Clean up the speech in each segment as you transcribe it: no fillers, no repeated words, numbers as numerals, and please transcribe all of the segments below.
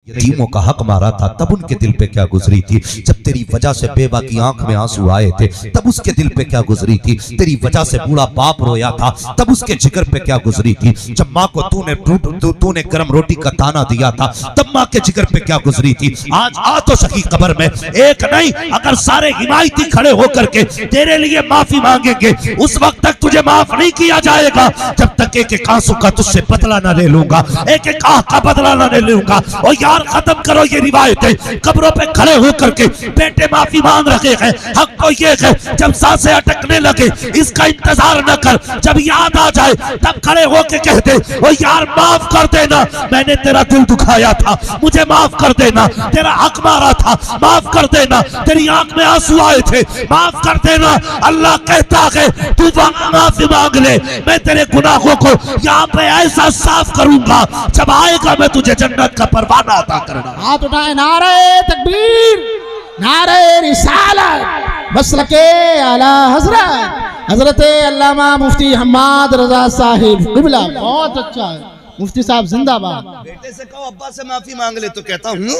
यतीमों का हक मारा था तब उनके दिल पे क्या गुजरी थी। जब तेरी वजह से बेवा की आंख में आंसू आए थे तब उसके दिल पे क्या गुजरी थी। तेरी वजह से बूढ़ा बाप रोया था तब उसके जिगर पे क्या गुजरी थी। जब माँ को तूने गर्म रोटी का ताना दिया था तब माँ के जिगर पे क्या गुजरी थी। आज आ तो सकी कब्र में, एक नहीं अगर सारे हिमायती खड़े होकर के तेरे लिए माफी मांगेंगे उस वक्त तक तुझे माफ नहीं किया जाएगा जब तक एक एक आंसू का तुझसे बदला ना ले लूंगा, एक एक आह का बदला ना ले लूंगा। और यार खत्म करो ये रिवायतें, कब्रों पे खड़े होकर के बेटे माफी मांग रहे हैं। हक तो ये है जब सांसें अटकने लगे इसका इंतजार न कर, जब याद आ जाए तब खड़े होके कह दे ओ यार माफ कर देना, मैंने तेरा दिल दुखाया था, मुझे माफ कर देना, तेरा हक मारा था, माफ कर देना, तेरी आंख में आंसू आए थे, माफ कर देना। अल्लाह कहता है तू वहां माफी मांग ले, मैं तेरे गुनाहों को यहाँ पे ऐसा साफ करूंगा जब आएगा मैं तुझे जन्नत का परवाना अता करना। हाथ उठाए, नारे तकबीर, नारे रिसालत, मसलके आला हजरत हजरत अल्लामा मुफ्ती हम्माद रजा साहिब क़िबला। बहुत अच्छा है मुफ्ती साहब, जिंदाबाद। बेटे से कहो अब्बा से माफी मांग ले तो कहता हूँ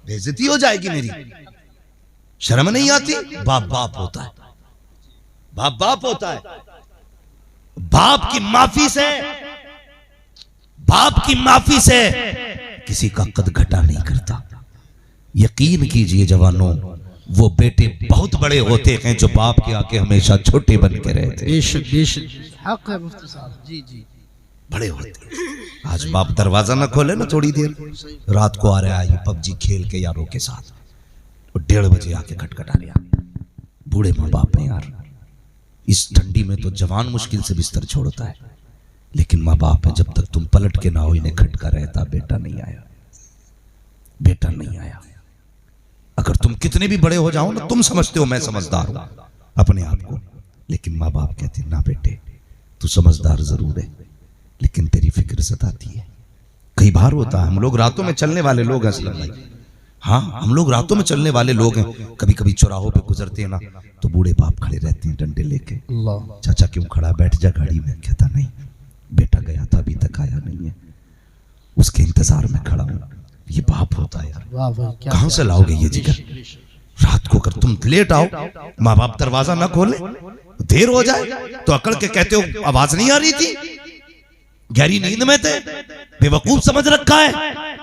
बेइज्जती हो जाएगी मेरी, शर्म नहीं आती। बाप बाप होता है, बाप बाप होता है। बाप की माफी से, बाप की माफी से किसी का कद घटा नहीं करता। यकीन कीजिए जवानों, वो बेटे बहुत बड़े होते हैं जो बाप के आके हमेशा छोटे बन के रहते हैं। बेशक बेशक, हक है मुफ्ती साहब, जी जी, बड़े होते। आज बाप दरवाजा ना खोले ना थोड़ी देर, रात को आ रहा है पबजी खेल के यारों के साथ, और 1:30 बजे आके खटखटा लिया। बूढ़े माँ बाप हैं यार, इस ठंडी में तो जवान मुश्किल से बिस्तर छोड़ता है, लेकिन माँ बाप है, जब तक तुम पलट के ना हो इन्हें खटका रहता बेटा नहीं आया, बेटा नहीं आया। अगर तुम कितने भी बड़े हो जाओ ना, तुम समझते हो मैं समझदार हूं अपने आप को, लेकिन माँ बाप कहते ना बेटे तू समझदार जरूर है लेकिन तेरी फिक्र सताती है। कई बार होता है, हम लोग रातों में चलने वाले लोग हैं असलम भाई, हाँ हम लोग रातों में चलने वाले लोग हैं। कभी कभी चौराहों पे गुजरते हैं ना तो बूढ़े बाप खड़े रहते हैं डंडे लेके, चाचा क्यों खड़ा, बैठ जा गाड़ी में। कहता नहीं बेटा गया था अभी तक आया नहीं है, उसके इंतजार में खड़ा हूं। ये बाप होता है यार, कहां से लाओगे ये जिगर। रात को अगर तुम लेट आओ, माँ बाप दरवाजा ना खोले, देर हो जाए तो अकड़ के कहते हो आवाज नहीं आ रही थी, गहरी नींद में थे, बेवकूफ समझ रखा है,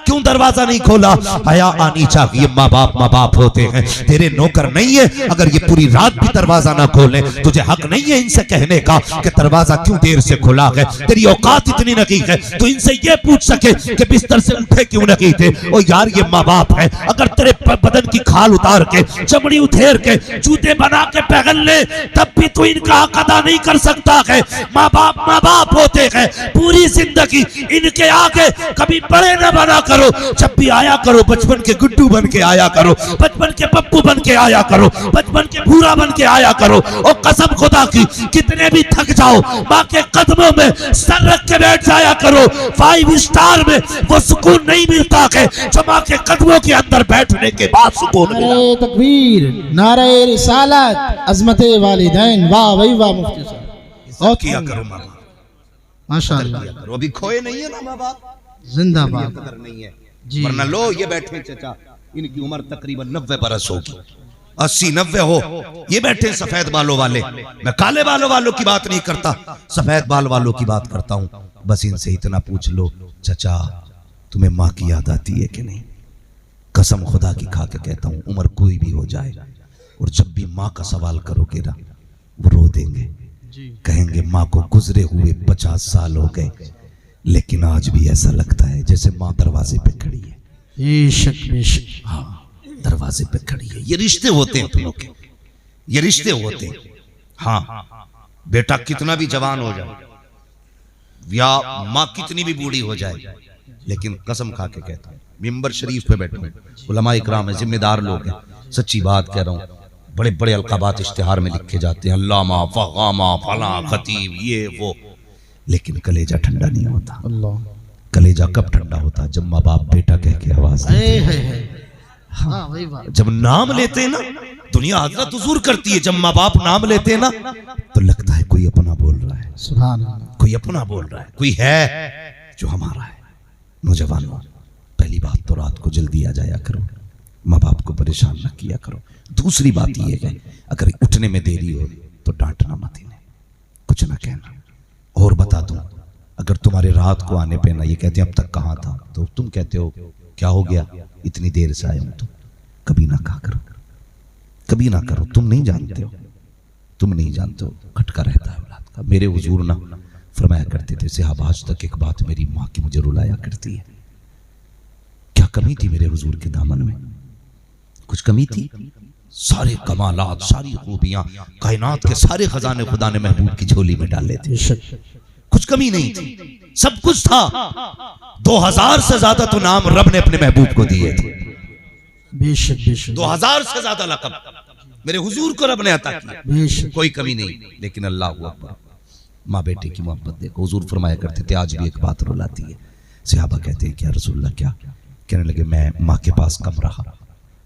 क्यों दरवाजा नहीं खोला। हया आनी चाहिए, माँ बाप होते हैं, तेरे नौकर नहीं है। अगर ये पूरी रात भी दरवाजा ना खोले तुझे हक नहीं है इनसे कहने का कि दरवाजा क्यों देर से खुला है। तेरी औकात इतनी नहीं है तो इनसे ये पूछ सके कि बिस्तर से उठे क्यों नहीं थे। ओ यार ये माँ बाप है, अगर तेरे बदन की खाल उतार के, चमड़ी उधेर के, जूते बना के पहन ले तब भी तू इनका हक अदा नहीं कर सकता है। माँ बाप होते हैं, पूरी जिंदगी इनके आगे कभी बड़े न बना करो। जब भी आया करो बचपन के गुड्डू बन के आया करो, बचपन के पप्पू बन के आया करो, बचपन के भूरा बन के आया करो। और कसम खुदा की कितने भी थक जाओ माँ के कदमों में सर रख के बैठ जाया करो। 5 स्टार में वो सुकून नहीं मिलता है जो माँ के कदमों के अंदर बैठने के बाद सुकून मिला। नारे तकबीर, नारे रिसालत, अज़मते वालिदैन, वाह भाई वाह मुफ्ती साहब। और किया करो माँ बाप, माशाअल्लाह, अभी खोए नहीं है ना माँ बाप, जिंदाबाद नहीं है जी। वरना लो ये बैठे चाचा, इनकी उम्र तकरीबन 90 बरस होगी, 80-90 हो, ये बैठे सफेद बालों वाले। मैं काले बालों वालों की बात नहीं करता, सफेद बाल वालों की बात करता हूँ। बस इनसे इतना पूछ लो चाचा तुम्हें माँ की याद आती है कि नहीं। कसम खुदा की खा के कहता हूँ, उम्र कोई भी हो जाए और जब भी माँ का सवाल करोगे ना वो रो देंगे, कहेंगे माँ को गुजरे हुए 50 साल हो गए लेकिन आज भी ऐसा लगता है जैसे माँ दरवाजे पे खड़ी है। बेशक बेशक, हाँ दरवाजे पे खड़ी है। ये रिश्ते होते हैं तुम के, ये रिश्ते होते हैं। हाँ बेटा कितना भी जवान हो जाए या माँ कितनी भी बूढ़ी हो जाए, लेकिन कसम खा के कहता हूँ, मिंबर शरीफ पे बैठे उलमा इकराम है, जिम्मेदार लोग हैं, सच्ची बात कह रहा हूँ। बड़े बड़े अलकाबात इश्तिहार में लिखे जाते हैं, अल्लामा फगामा फला खतीब ये वो, लेकिन कलेजा ठंडा नहीं होता। अल्लाह, कलेजा कब ठंडा होता, जब माँ बाप बेटा कह के आवाज देते हैं। हाँ वही बात, जब नाम लेते हैं ना, दुनिया हजरत हुजूर करती है, जब माँ बाप नाम लेते हैं ना तो लगता है कोई अपना बोल रहा है, सुभान अल्लाह, कोई अपना बोल रहा है, कोई है जो हमारा है। नौजवानों पहली बात तो रात को जल्दी आ जाया करो, माँ बाप को परेशान न किया करो। दूसरी बात यह है, अगर उठने में देरी हो तो डांटना मत, इन्हें कुछ ना कहना। और बता दूं, अगर तुम्हारे रात को आने पे ना ये कहते हैं अब तक कहाँ था, तो तुम कहते हो क्या हो गया, इतनी देर से आया हूं, तो कभी ना कहा करो, कभी ना करो। तुम नहीं जानते हो, तुम नहीं जानते हो, खटका रहता है औलाद का। मेरे हुजूर ना फरमाया करते थे, साहब आज तक एक बात मेरी माँ की मुझे रुलाया करती है। क्या कमी थी मेरे हुजूर के दामन में? कुछ कमी थी? सारे कमालात, सारी खूबियां, कायनात के सारे खजाने खुदा ने महबूब की झोली में डाले थे। कुछ कमी नहीं थी, सब कुछ था। 2000 से ज्यादा तो नाम रब ने अपने महबूब को दिए थे। बेशक बेशक 2000 से ज्यादा लक़ब मेरे हुजूर को रब ने अता किया, कोई कमी नहीं। लेकिन अल्लाह अकबर, माँ बेटे की मोहब्बत देखो। हुजूर फरमाया करते थे, आज भी एक बात रुलाती है। सहाबा कहते हैं क्या रसूलल्लाह, क्या? कहने लगे मैं माँ के पास कम रहा,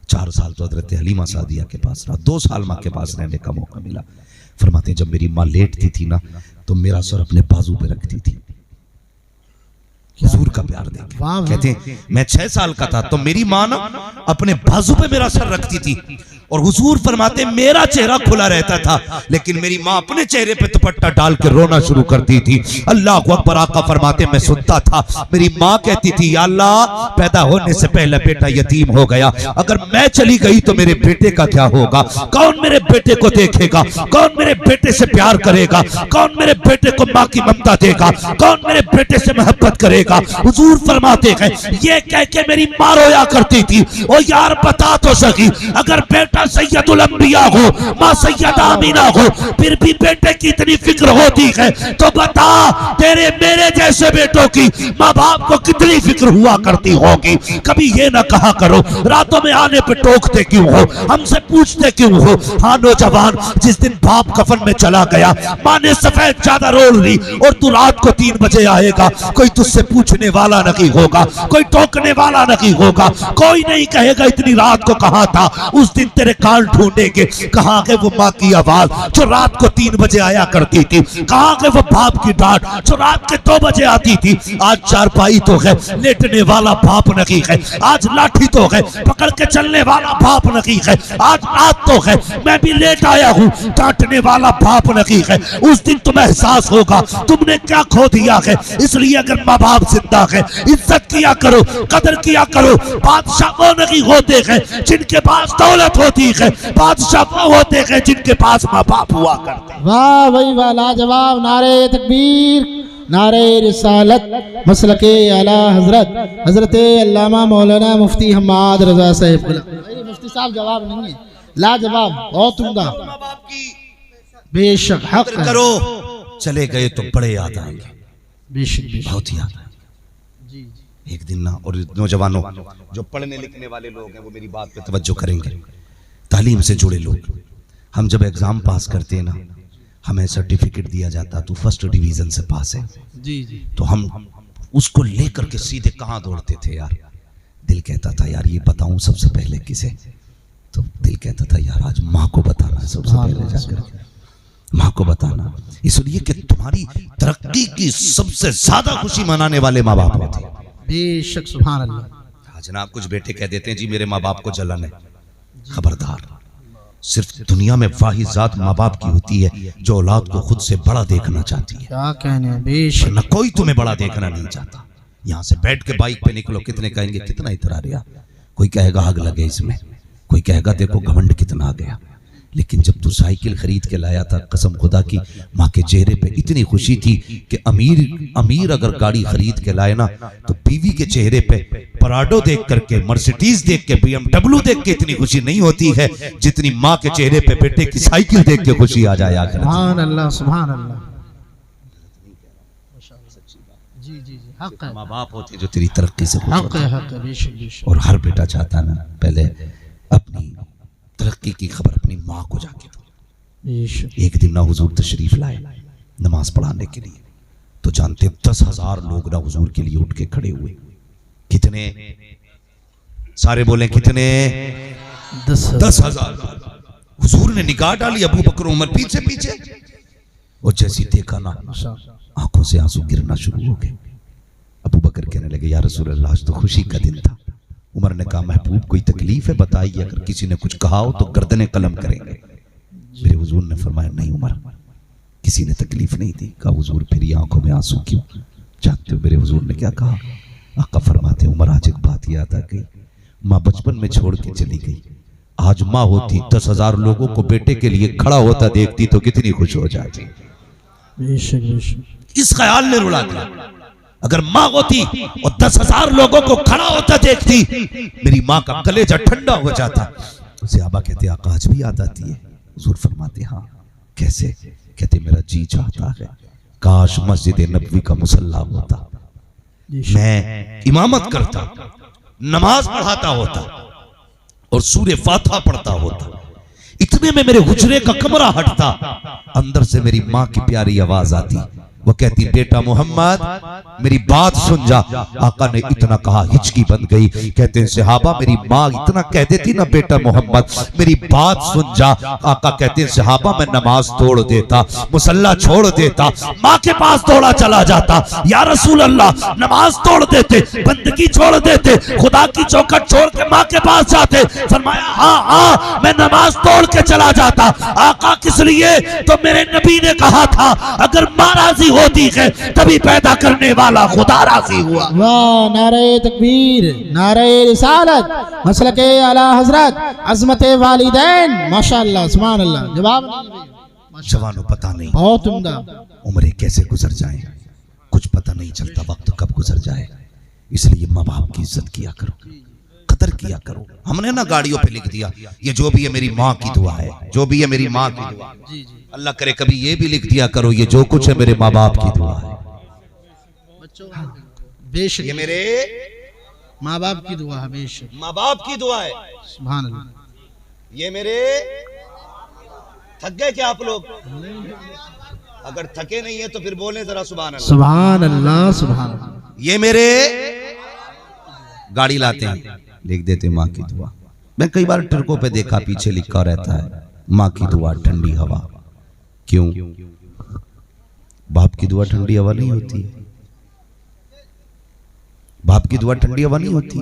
4 साल तो हज़रत हलीमा सादिया के पास रहा, 2 साल माँ के पास रहने का मौका मिला। फरमाते जब मेरी माँ लेटती थी ना तो मेरा सर अपने बाजू पे रखती थी। हुजूर का प्यार देखे। कहते हैं मैं 6 साल का था तो मेरी माँ ना अपने बाजू पे मेरा सर रखती थी, और हुजूर फरमाते मेरा चेहरा खुला रहता था, लेकिन मेरी माँ अपने चेहरे पे दुपट्टा डाल के रोना शुरू करती थी। अल्लाह अकबर। आका फरमाते मैं सुनता था, मेरी माँ कहती थी या अल्लाह, पैदा होने से पहले बेटा यतीम हो गया, अगर मैं चली गई तो मेरे बेटे का क्या होगा? कौन मेरे बेटे को देखेगा? कौन मेरे बेटे से प्यार करेगा? कौन मेरे बेटे को माँ की ममता देगा? कौन मेरे बेटे से मोहब्बत करेगा? हुजूर फरमाते हैं ये कह के मेरी माँ रोया करती थी, ओ यार बता तो सकी, अगर बेटा सैयदुल अंबिया हो, माँ सैयदा आमीना हो, फिर भी बेटे की इतनी फिक्र होती है, तो बता तेरे मेरे जैसे बेटों की माँ बाप को कितनी फिक्र हुआ करती होगी। कभी ये ना कहा करो रातों में आने पे टोकते क्यों हो, हमसे पूछते क्यों हो। हाँ नौजवान, जिस दिन बाप कफन में चला गया, माँ ने सफेद चादर ओढ़ ली और तू रात को 3 बजे आएगा, कोई तुझसे पूछने वाला नहीं होगा, कोई टोकने वाला नहीं होगा, कोई नहीं कहेगा इतनी रात को कहाँ था। उस दिन तेरे कान ढूंढेंगे, कहाँ गए वो माँ की आवाज जो रात को 3 बजे आया करती थी, कहाँ गए वो बाप की डांट जो रात के 2 बजे आती थी। आज चारपाई तो है, लेटने वाला बाप नहीं है। आज लाठी तो है, पकड़ के चलने वाला बाप नहीं है। आज रात तो है, मैं भी लेट आया हूँ, डांटने वाला बाप नहीं है। उस दिन तुम्हें एहसास होगा तुमने क्या खो दिया है। इसलिए अगर माँ बाप जिंदा है, इज्जत किया करो, कदर किया करो। बादशाह वो नहीं होते हैं जिनके पास दौलत होती है, बादशाह वो होते हैं जिनके पास माँ बाप हुआ करते हैं। वाह भाई वाह, लाजवाब। नारे तकबीर, नारे रिसालत, मसलके आला हजरत हजरत अल्लामा मौलाना मुफ्ती हम्माद रजा साहिब। मुफ्ती साहब जवाब नहीं है, लाजवाब, बहुत उम्दा। बेशक हक करो, चले गए तो बड़े याद आएंगे, बेशक बहुत याद आएंगे एक दिन ना। और नौजवानों, जो पढ़ने लिखने वाले लोग हैं वो मेरी बात पे तवज्जो करेंगे, तालीम से जुड़े लोग। हम जब एग्जाम पास करते हैं ना, हमें सर्टिफिकेट दिया जाता तो फर्स्ट डिवीजन से पास है जी जी, तो हम उसको लेकर के सीधे कहाँ दौड़ते थे यार। दिल कहता था यार ये बताऊं सबसे पहले किसे, तो दिल कहता था यार आज माँ को बताना सबसे पहले जाकर, माँ को बताना। इसलिए कि तुम्हारी तरक्की की सबसे ज्यादा खुशी मनाने वाले माँ बाप होते हैं। बेशक, सुभान अल्लाह। आज ना कुछ बेटे कह देते हैं जी मेरे माँ बाप को जलन है। खबरदार, सिर्फ दुनिया में वाहिद जात माँ बाप की होती है जो औलाद को खुद से बड़ा देखना चाहती है। क्या कहने, बेशक। न कोई तुम्हें बड़ा देखना नहीं चाहता। यहाँ से बैठ के बाइक पे निकलो, कितने कहेंगे कितना इतरा रहा, कोई कहेगा आग लगे इसमें, कोई कहेगा देखो घमंड कितना आ गया। लेकिन जब तू साइकिल खरीद के लाया था, कसम खुदा की माँ के चेहरे पे इतनी खुशी थी कि अमीर अगर गाड़ी खरीद के लाए ना तो बीवी के चेहरे पे पराडो देख करके, मर्सिडीज देख के, BMW देख के इतनी खुशी नहीं होती है जितनी माँ के चेहरे पे बेटे की साइकिल देख के खुशी आ जाए। सुभान अल्लाह, सुभान अल्लाह। जी जी जी, हक है। माँ बाप होते जो तेरी तरक्की से खुश हक है, हक है, बेशक बेशक। और हर बेटा चाहता ना पहले अपनी तरक्की की खबर अपनी माँ को जाके दो। एक दिन ना हुजूर तशरीफ लाए नमाज पढ़ाने के लिए, तो जानते 10,000 लोग ना हुजूर के लिए उठ के खड़े हुए। कितने? सारे बोले कितने? 10,000। हुजूर ने निगाह डाली, अबू बकर उमर पीछे पीछे, और जैसी देखा ना आंखों से आंसू गिरना शुरू हो गए। अबू बकर कहने लगे या रसूल अल्लाह, आज तो खुशी का दिन था, उमर ने कहा महबूब कोई तकलीफ है बताइए, अगर किसी ने कुछ कहा हो तो गर्दने कलम करेंगे। मेरे हुजूर ने फरमाया नहीं उमर, किसी ने तकलीफ नहीं दी। कहा हुजूर फिर ये आंखों में आंसू क्यों? जानते हो मेरे हुजूर ने क्या कहा? आका फरमाते उमर आज एक बात याद आ गई, माँ बचपन में छोड़ के चली गई, आज माँ होती 10,000 लोगों को बेटे के लिए खड़ा होता देखती तो कितनी खुश हो जाती। इस ख्याल ने रुला दिया, अगर माँ होती और 10,000 लोगों को खड़ा होता देखती, मेरी माँ का कलेजा ठंडा हो जाता। सहाबा कहते आका आज भी याद आती है? हुजूर फरमाते हाँ। कैसे? कहते मेरा जी चाहता है काश मस्जिद नबवी का मुसल्ला होता, मैं इमामत करता, नमाज पढ़ाता होता और सूरे फातिहा पढ़ता होता। इतने में मेरे हुजरे का कमरा हटता, अंदर से मेरी माँ की प्यारी आवाज आती, वो कहती बेटा मोहम्मद मेरी बात सुन जा। आका ने इतना कहा हिचकी बन गई। कहते हैं सहाबा मेरी माँ इतना कह देती ना बेटा मोहम्मद मेरी बात सुन जा, आका कहते हैं सहाबा मैं नमाज तोड़ देता, मुसल्ला छोड़ देता, माँ के पास दौड़ा चला जाता, या रसूल अल्लाह नमाज तोड़ देते, बंदगी छोड़ देते, खुदा की चौखट छोड़ के माँ के पास जाते। फरमाया हाँ हाँ मैं नमाज तोड़ के चला जाता। आका किस लिए? तो मेरे नबी ने कहा था अगर माँ राजी होती है तभी पैदा करने वाला खुदा राजी हुआ। वाह, नारे तकबीर, नारे रिसालत, मसलके आला हजरत, अज़मते वालिदैन, माशाअल्लाह सुभान अल्लाह। जवाब जवानों पता नहीं बहुत उम्दा, उम्रें कैसे गुजर जाए, कुछ पता नहीं चलता वक्त कब गुजर जाए। इसलिए माँ बाप की इज्जत किया करो, कदर किया करो। हमने ना गाड़ियों पे लिख दिया ये जो भी है मेरी माँ की दुआ है, जो भी है मेरी माँ की दुआ। अल्लाह करे कभी ये भी लिख दिया करो ये जो कुछ है मेरे माँ बाप की दुआ है। बेशक ये मेरे माँ बाप की दुआ है, बेशक माँ बाप की दुआ है। सुभान अल्लाह। ये मेरे थक गए क्या आप लोग? अगर थके नहीं है तो फिर बोले जरा सुभान अल्लाह। सुभान अल्लाह, सुभान अल्लाह। ये मेरे गाड़ी लाते हैं लिख देते माँ की दुआ। मैं कई बार ट्रकों पे देखा पीछे लिखा रहता है माँ की दुआ ठंडी हवा। क्यों? बाप की दुआ ठंडी हवा नहीं होती, बाप की दुआ ठंडी हवा नहीं होती।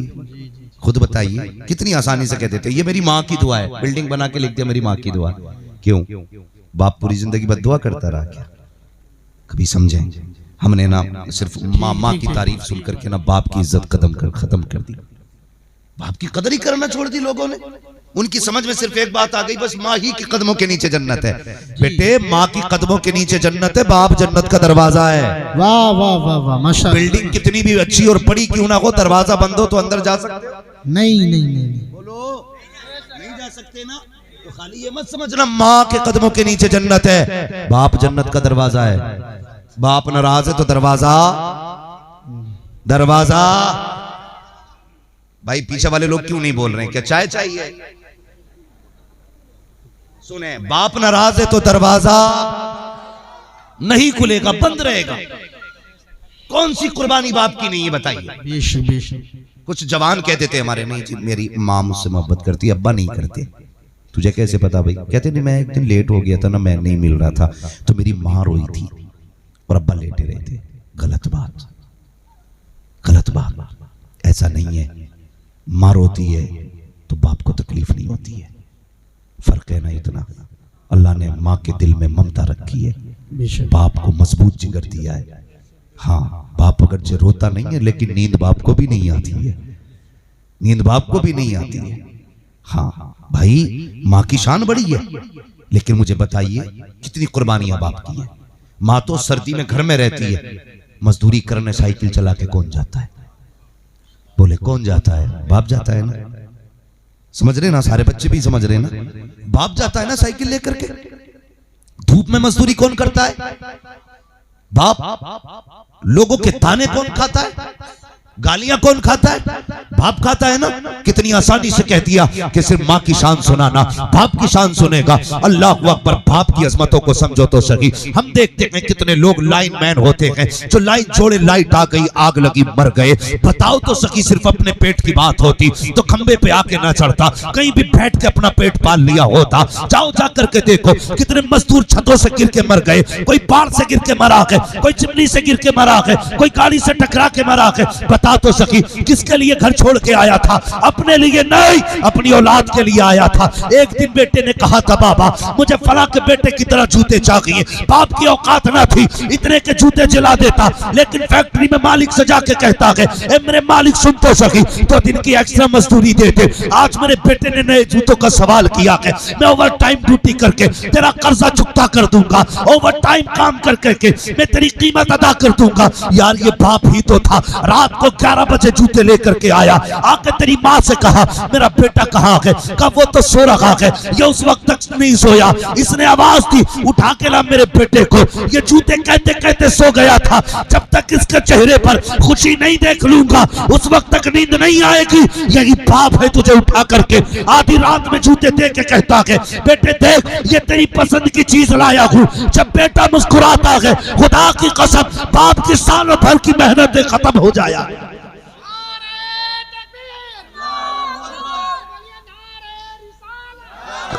खुद बताइए कितनी आसानी से कह देते ये मेरी माँ की दुआ है, बिल्डिंग बना के लिख दिया मेरी माँ की दुआ। क्यों? बाप पूरी जिंदगी बद्दुआ करता रहा क्या? कभी समझें हमने ना सिर्फ माँ की तारीफ सुन करके ना बाप की इज्जत खत्म कर दी, बाप की कदर ही करना छोड़ दी लोगों ने। उनकी समझ में सिर्फ एक बात आ गई बस माँ ही के कदमों के नीचे जन्नत है। बेटे माँ की कदमों के नीचे जन्नत है, बाप जन्नत का दरवाजा है। वाह वाह वाह वाह, माशाअल्लाह। बिल्डिंग कितनी भी अच्छी और बड़ी क्यों ना हो, दरवाजा बंद हो तो अंदर जा सकते हो? नहीं नहीं नहीं, बोलो नहीं जा सकते ना। तो खाली ये मत समझना माँ के कदमों के नीचे जन्नत है, बाप जन्नत का दरवाजा है। बाप नाराज है तो दरवाजा भाई पीछे वाले लोग क्यों नहीं बोल रहे हैं? क्या चाय चाहिए? सुने बाप नाराज है तो दरवाजा नहीं खुलेगा, बंद रहेगा। कौन सी कुर्बानी बाप की नहीं है बताइए? बेशक बेशक। कुछ जवान कहते थे हमारे नहीं जी मेरी माँ मुझसे मोहब्बत करती, अब्बा नहीं करते। तुझे कैसे पता भाई? कहते नहीं मैं एक दिन लेट हो गया था ना, मैं नहीं मिल रहा था तो मेरी माँ रोई थी और अब्बा लेटे रहे थे। गलत बात, गलत बात। ऐसा नहीं है, माँ रोती है तो बाप को तकलीफ नहीं होती है। फर्क है ना इतना। अल्लाह ने माँ के दिल में ममता रखी है, बाप को मजबूत जिगर दिया है। हाँ बाप अगर जो रोता नहीं है लेकिन नींद बाप को भी नहीं आती है, नींद बाप को भी नहीं आती है। हाँ भाई माँ की शान बड़ी है, लेकिन मुझे बताइए कितनी कुर्बानियां बाप की है। माँ तो सर्दी में घर में रहती है, मजदूरी करने साइकिल चला के कौन जाता है? बोले कौन जाता है? बाप जाता है ना। समझ रहे ना, सारे बच्चे भी समझ रहे ना, बाप जाता है ना साइकिल लेकर के। धूप में मजदूरी कौन करता है? बाप। लोगों के ताने कौन खाता है? गालियां कौन खाता है? बाप खाता है ना। कितनी आसानी से कह दिया कि सिर्फ माँ की शान सुनाना, बाप की शान सुनेगा। अल्लाह अकबर, बाप की अजमतों को समझो तो सही। हम देखते हैं कितने लोग लाइन मैन होते हैं जो लाइन छोड़े, लाइट आ गई, आग लगी, मर गए। बताओ तो सही सिर्फ अपने पेट की बात होती तो खंबे पे आके ना चढ़ता, कहीं भी बैठ के अपना पेट पाल लिया होता। जाओ जा करके देखो कितने मजदूर छतों से गिर के मर गए, कोई पहाड़ से गिर के मरा गए, कोई चिमनी से गिर के मरा गए, कोई गाड़ी से टकरा के मरा गए। बता तो सकी किसके लिए घर छोड़ के आया था? अपने लिए नहीं, अपनी औलाद के लिए आया था। एक दिन बेटे ने कहा था बाबा मुझे फला के बेटे की तरह जूते चाहिए। बाप की औकात ना थी, इतने के जूते जला देता, लेकिन फैक्ट्री में मालिक से जाके कहता है ए मेरे मालिक सुन तो सकी, तो दिन की एक्स्ट्रा मजदूरी देते। आज मेरे बेटे ने नए जूतों का सवाल किया है, मैं ओवर टाइम ड्यूटी करके तेरा कर्जा चुकता कर दूंगा, ओवर टाइम काम कर करके मैं तेरी कीमत अदा कर दूंगा। यार ये बाप ही तो था, रात को 11 बजे जूते लेकर के आया, आके तेरी माँ से कहा मेरा बेटा कहाँ है? कब वो तो सो रहा है, ये उस वक्त तक नहीं सोया। इसने आवाज दी उठा के ला मेरे बेटे को। ये जूते कहते कहते सो गया था। जब तक इसके चेहरे पर खुशी नहीं देख लूंगा उस वक्त तक नींद नहीं आएगी। यही बाप है तुझे उठा करके आधी रात में जूते दे के कहता है बेटे देख ये तेरी पसंद की चीज लाया हूँ। जब बेटा मुस्कुराता है खुदा की कसम बाप की सालों भर की मेहनत खत्म हो जाया।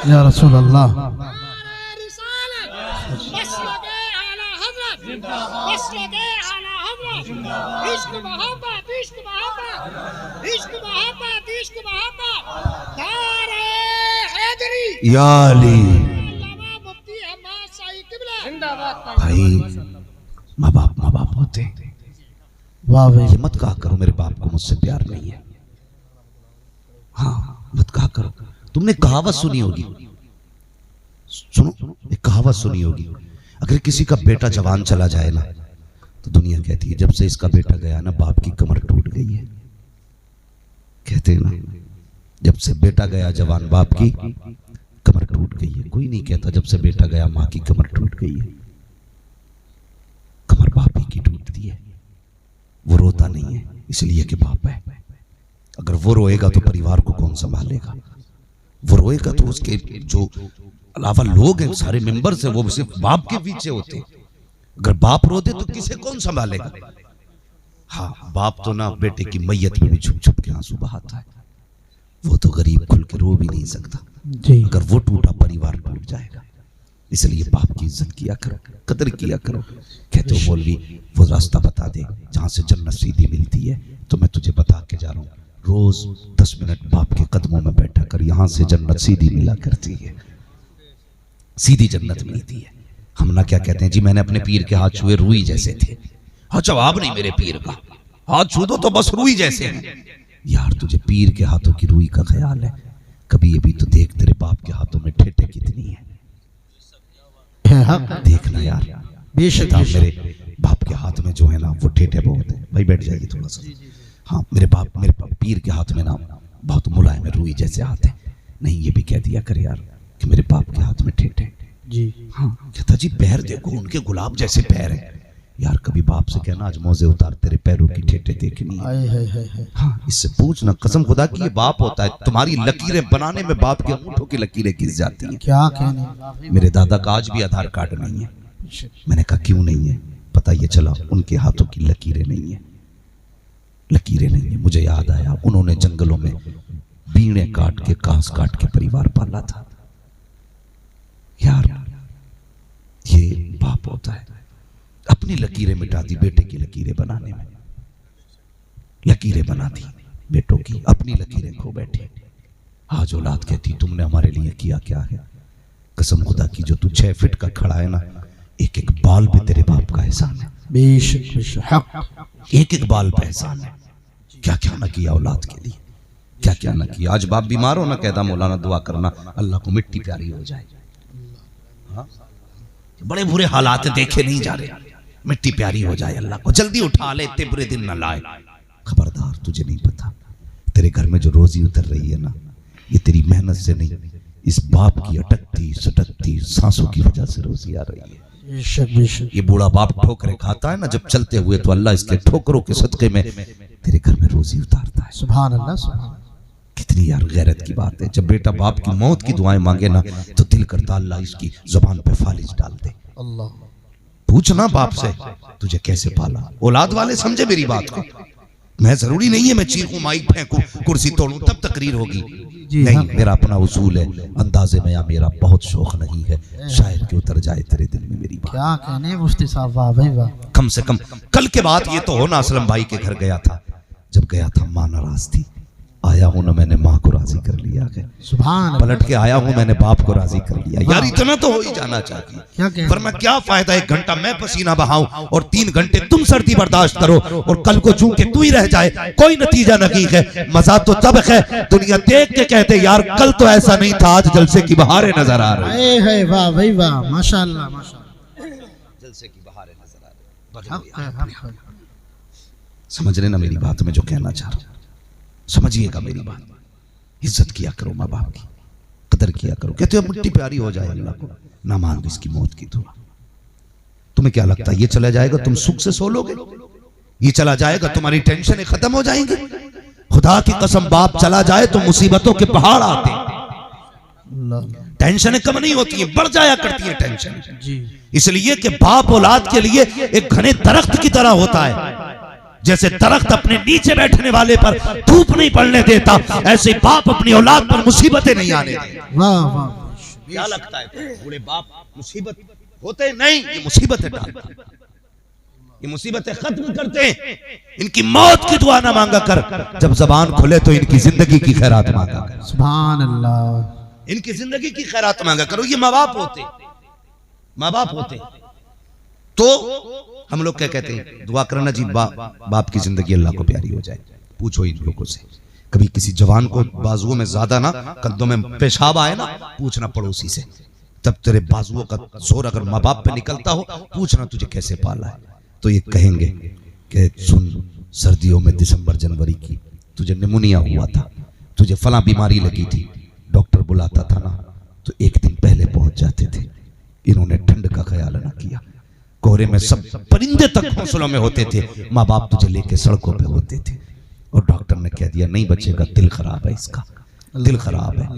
या रसूल अल्लाह। या अली भाई माँ बाप होते। वाह भाई, ये मत कहा करो मेरे बाप को मुझसे प्यार नहीं है। हाँ मत कहा करो। तुमने कहावत सुनी होगी, सुनो एक कहावत सुनी होगी, अगर किसी का बेटा जवान चला जाए ना तो दुनिया कहती है जब से इसका बेटा गया ना बाप की कमर टूट गई है। कहते हैं ना जब से बेटा गया जवान बाप की कमर टूट गई है। कोई नहीं कहता जब से बेटा गया माँ की कमर टूट गई है। कमर बाप ही की टूटती है। वो रोता नहीं है इसलिए कि बाप है। अगर वो रोएगा तो परिवार को कौन संभालेगा? वो रोएगा तो उसके जो अलावा लोग हैं सारे मेंबर्स हैं वो सिर्फ बाप के पीछे होते। अगर बाप रो दे तो किसे कौन संभालेगा? हाँ बाप तो ना बेटे की मैयत में भी छुप छुप के आंसू बहाता है। वो तो गरीब खुल के रो भी नहीं सकता। अगर वो टूटा परिवार टूट जाएगा। इसलिए बाप की इज्जत किया करो, कदर किया करो। कहते हो मौलवी वो रास्ता बता दे जहां से जन्नत सीधी मिलती है, तो मैं तुझे बता के जा रहा हूँ। रोज 10 मिनट बाप के कदमों में बैठा कर, यहां से जन्नत सीधी मिला करती है, सीधी जन्नत मिलती है। हम ना क्या कहते हैं जी मैंने अपने पीर के हाथ छुए रुई जैसे थे। हाँ जवाब नहीं मेरे पीर का, हाथ छू दो तो बस रुई जैसे हैं। यार तुझे पीर के हाथों की रुई का ख्याल है? कभी ये भी तो देख तेरे बाप के हाथों में ठेठे कितनी है। देखना यार बेशक मेरे बाप के हाथ में जो है ना वो ठेठे बहुत है। भाई बैठ जाइए थोड़ा सा। हाँ मेरे पीर के हाथ में ना बहुत मुलायम रुई जैसे हाथ है। नहीं ये भी कह दिया कर यार कि मेरे बाप के हाथ में ठेठे जी। हाँ कहता जी पैर देखो उनके गुलाब जैसे पैर है। यार कभी बाप से कहना आज मोजे उतार तेरे पैरों की ठेठे देखनी है। हाँ इससे पूछना कसम खुदा की ये बाप होता है। तुम्हारी लकीरें बनाने में बाप के अंगूठों की लकीरें घिस जाती हैं। क्या कहने मेरे दादा का आज भी आधार कार्ड नहीं है। मैंने कहा क्यों नहीं है? पता ये चला उनके हाथों की लकीरें नहीं है। लकीरें नहीं है। मुझे याद आया उन्होंने जंगलों में बीड़े काट के कांस काट के परिवार पाला था। यार ये बाप होता है। अपनी लकीरें मिटा दी बेटे की लकीरें बनाने में। लकीरें बना दी बेटों की, अपनी लकीरें खो बैठे। आज औलाद कहती तुमने हमारे लिए किया क्या है? कसम खुदा की जो तू 6 फीट का खड़ा है ना, एक एक बाल पे तेरे बाप का एहसान है। एक एक बाल पे एहसान है। क्या क्या ना किया औलाद के लिए, क्या क्या ना किया। आज बाप बीमार हो ना कहता मौलाना दुआ करना अल्लाह को मिट्टी प्यारी हो जाए। हाँ? बड़े बुरे हालात देखे नहीं जा रहे, मिट्टी प्यारी हो जाए अल्लाह को, जल्दी उठा ले, इतने बुरे दिन न लाए। खबरदार तुझे नहीं पता तेरे घर में जो रोजी उतर रही है ना ये तेरी मेहनत से नहीं, इस बाप की अटकती सटकती सांसों की वजह से रोजी आ रही है। ये बूढ़ा बाप ठोकरें खाता है ना जब चलते हुए, तो अल्लाह इसके ठोकरों के सदके में तेरे घर में रोजी उतारता है। सुभान अल्लाह, सुभान। कितनी यार गैरत की बात है। जब बेटा बाप की मौत की दुआएं मांगे ना तो दिल करता अल्लाह इसकी जुबान पे फालिज डाल दे। अल्लाह पूछना बाप से तुझे कैसे पाला। औलाद वाले समझे मेरी बात को। मैं जरूरी नहीं है मैं चीखूं माइक फेंकूं कुर्सी तोड़ूं तब तकरीर होगी। नहीं हाँ। मेरा अपना उसूल है, अंदाजे में या मेरा बहुत शौक नहीं है शायर के उतर जाए तेरे दिल में मेरी बात। क्या कहने मुफ्ती साहब, वाह भाई वाह। कम से कम कल के बाद ये तो हो ना असलम भाई के घर गया था, जब गया था माँ नाराज थी, आया हूं ना मैंने माँ को राजी कर लिया है, सुभान अल्लाह। पलट के आया हूं मैंने बाप को राजी कर लिया। यार इतना तो हो ही जाना चाहिए, क्या कहना? वरना क्या फायदा 1 घंटा मैं पसीना बहाऊं और 3 घंटे तुम सर्दी बर्दाश्त करो और कल को चूं के तू ही रह जाए, कोई नतीजा नहीं है। मजा तो तब है दुनिया देख के कहते यार कल तो ऐसा नहीं था, आज जलसे की बहारें नजर आ रही है। वाह भाई वाह, माशाअल्लाह माशाअल्लाह, जलसे की बहारें नजर आ रही। हक है, हक है। समझ रहे ना मेरी बात, में जो कहना चाह रहा हूं समझिएगा मेरी बात। इज्जत किया करो माँ बाप की, कदर किया करो। कहते हो मिट्टी प्यारी हो जाए अल्लाह को, ना मांग इसकी मौत की दुआ। तुम्हें क्या लगता है ये चला जाएगा तुम सुख से सो लोगे? ये चला जाएगा तुम्हारी टेंशनें खत्म हो जाएंगी? खुदा की कसम बाप चला जाए तो मुसीबतों के पहाड़ आते हैं, टेंशनें कम नहीं होती हैं, बढ़ जाया करती है टेंशन जी। इसलिए कि बाप औलाद के लिए एक घने दरख्त की तरह होता है। जैसे दरख्त अपने नीचे बैठने वाले पर धूप नहीं पड़ने देता, ऐसे बाप अपनी औलाद पर मुसीबतें नहीं आने देता। वाह वाह। क्या लगता है बूढ़े बाप मुसीबत होते नहीं, ये मुसीबतें डालते हैं, ये मुसीबतें खत्म करते हैं। इनकी मौत की दुआ ना मांगा कर, जब जबान खुले तो इनकी जिंदगी की खैरात मांगा कर। सुभान अल्लाह। इनकी जिंदगी की खैरात मांगा करो। ये माँ बाप होते, माँ बाप होते तो हम लोग क्या कहते हैं, दुआ करना जी बाप की जिंदगी अल्लाह को प्यारी हो जाए। पूछो इन लोगों से, कभी किसी जवान को बाजुओं में ज्यादा ना कंधों में पेशाब आए ना, पूछना पड़ोसी से, तब तेरे बाजुओं का जोर अगर माँ बाप पे निकलता हो, पूछना तुझे कैसे पाला है। तो ये कहेंगे कि सुन सर्दियों में दिसंबर जनवरी की तुझे निमोनिया हुआ था, तुझे फला बीमारी लगी थी, डॉक्टर बुलाता था ना तो 1 दिन पहले पहुंच जाते थे। इन्होंने ठंड का ख्याल ना किया, कोहरे में सब परिंदे तक घोंसलों में होते थे, माँ बाप तुझे लेके सड़कों पे होते थे और डॉक्टर ने कह दिया नहीं बचेगा, दिल खराब है इसका, दिल खराब है।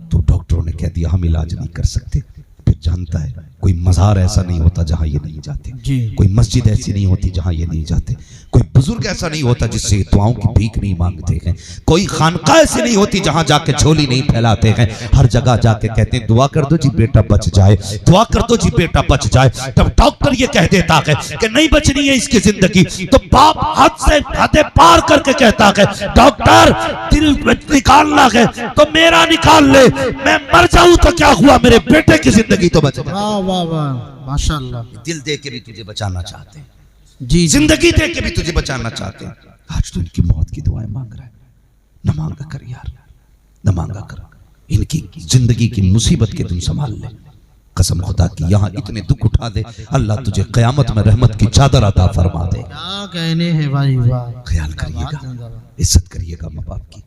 तो डॉक्टरों ने कह दिया हम इलाज नहीं कर सकते। फिर जानता है कोई मज़ार ऐसा नहीं होता जहां ये नहीं जाते, कोई मस्जिद ऐसी नहीं होती जहां ये नहीं जाते, कोई बुजुर्ग ऐसा नहीं होता जिससे दुआओं की भीख नहीं मांगते हैं, कोई खानका ऐसी नहीं होती जहां जाके झोली नहीं फैलाते हैं। हर जगह जाके कहते हैं दुआ कर दो जी बेटा बच जाए, दुआ कर दो जी बेटा बच जाए। जब डॉक्टर ये कह देता है कि नहीं बचनी है इसकी जिंदगी, तो बाप हद से हदें पार करके कहता है डॉक्टर दिल निकालना है तो मेरा निकाल ले, मैं मर जाऊं तो क्या हुआ, मेरे बेटे की जिंदगी तो बच जाए। वाह वाह वाह, माशाअल्लाह। दिल दे के भी तुझे बचाना चाहते हैं, जी। जिंदगी दे के भी तुझे बचाना चाहते हैं। आज तो इनकी मौत की दुआएं मांग रहा है, न मांगा कर यार, न मांगा कर। इनकी जिंदगी की मुसीबत के तुम संभाल ले, कसम खुदा की। यहाँ इतने दुख उठा दे अल्लाह तुझे कयामत में रहमत की चादर अता फरमा दे। क्या कहने हैं भाई, वाह। ख्याल करिएगा, इज्जत करिएगा माँ बाप की।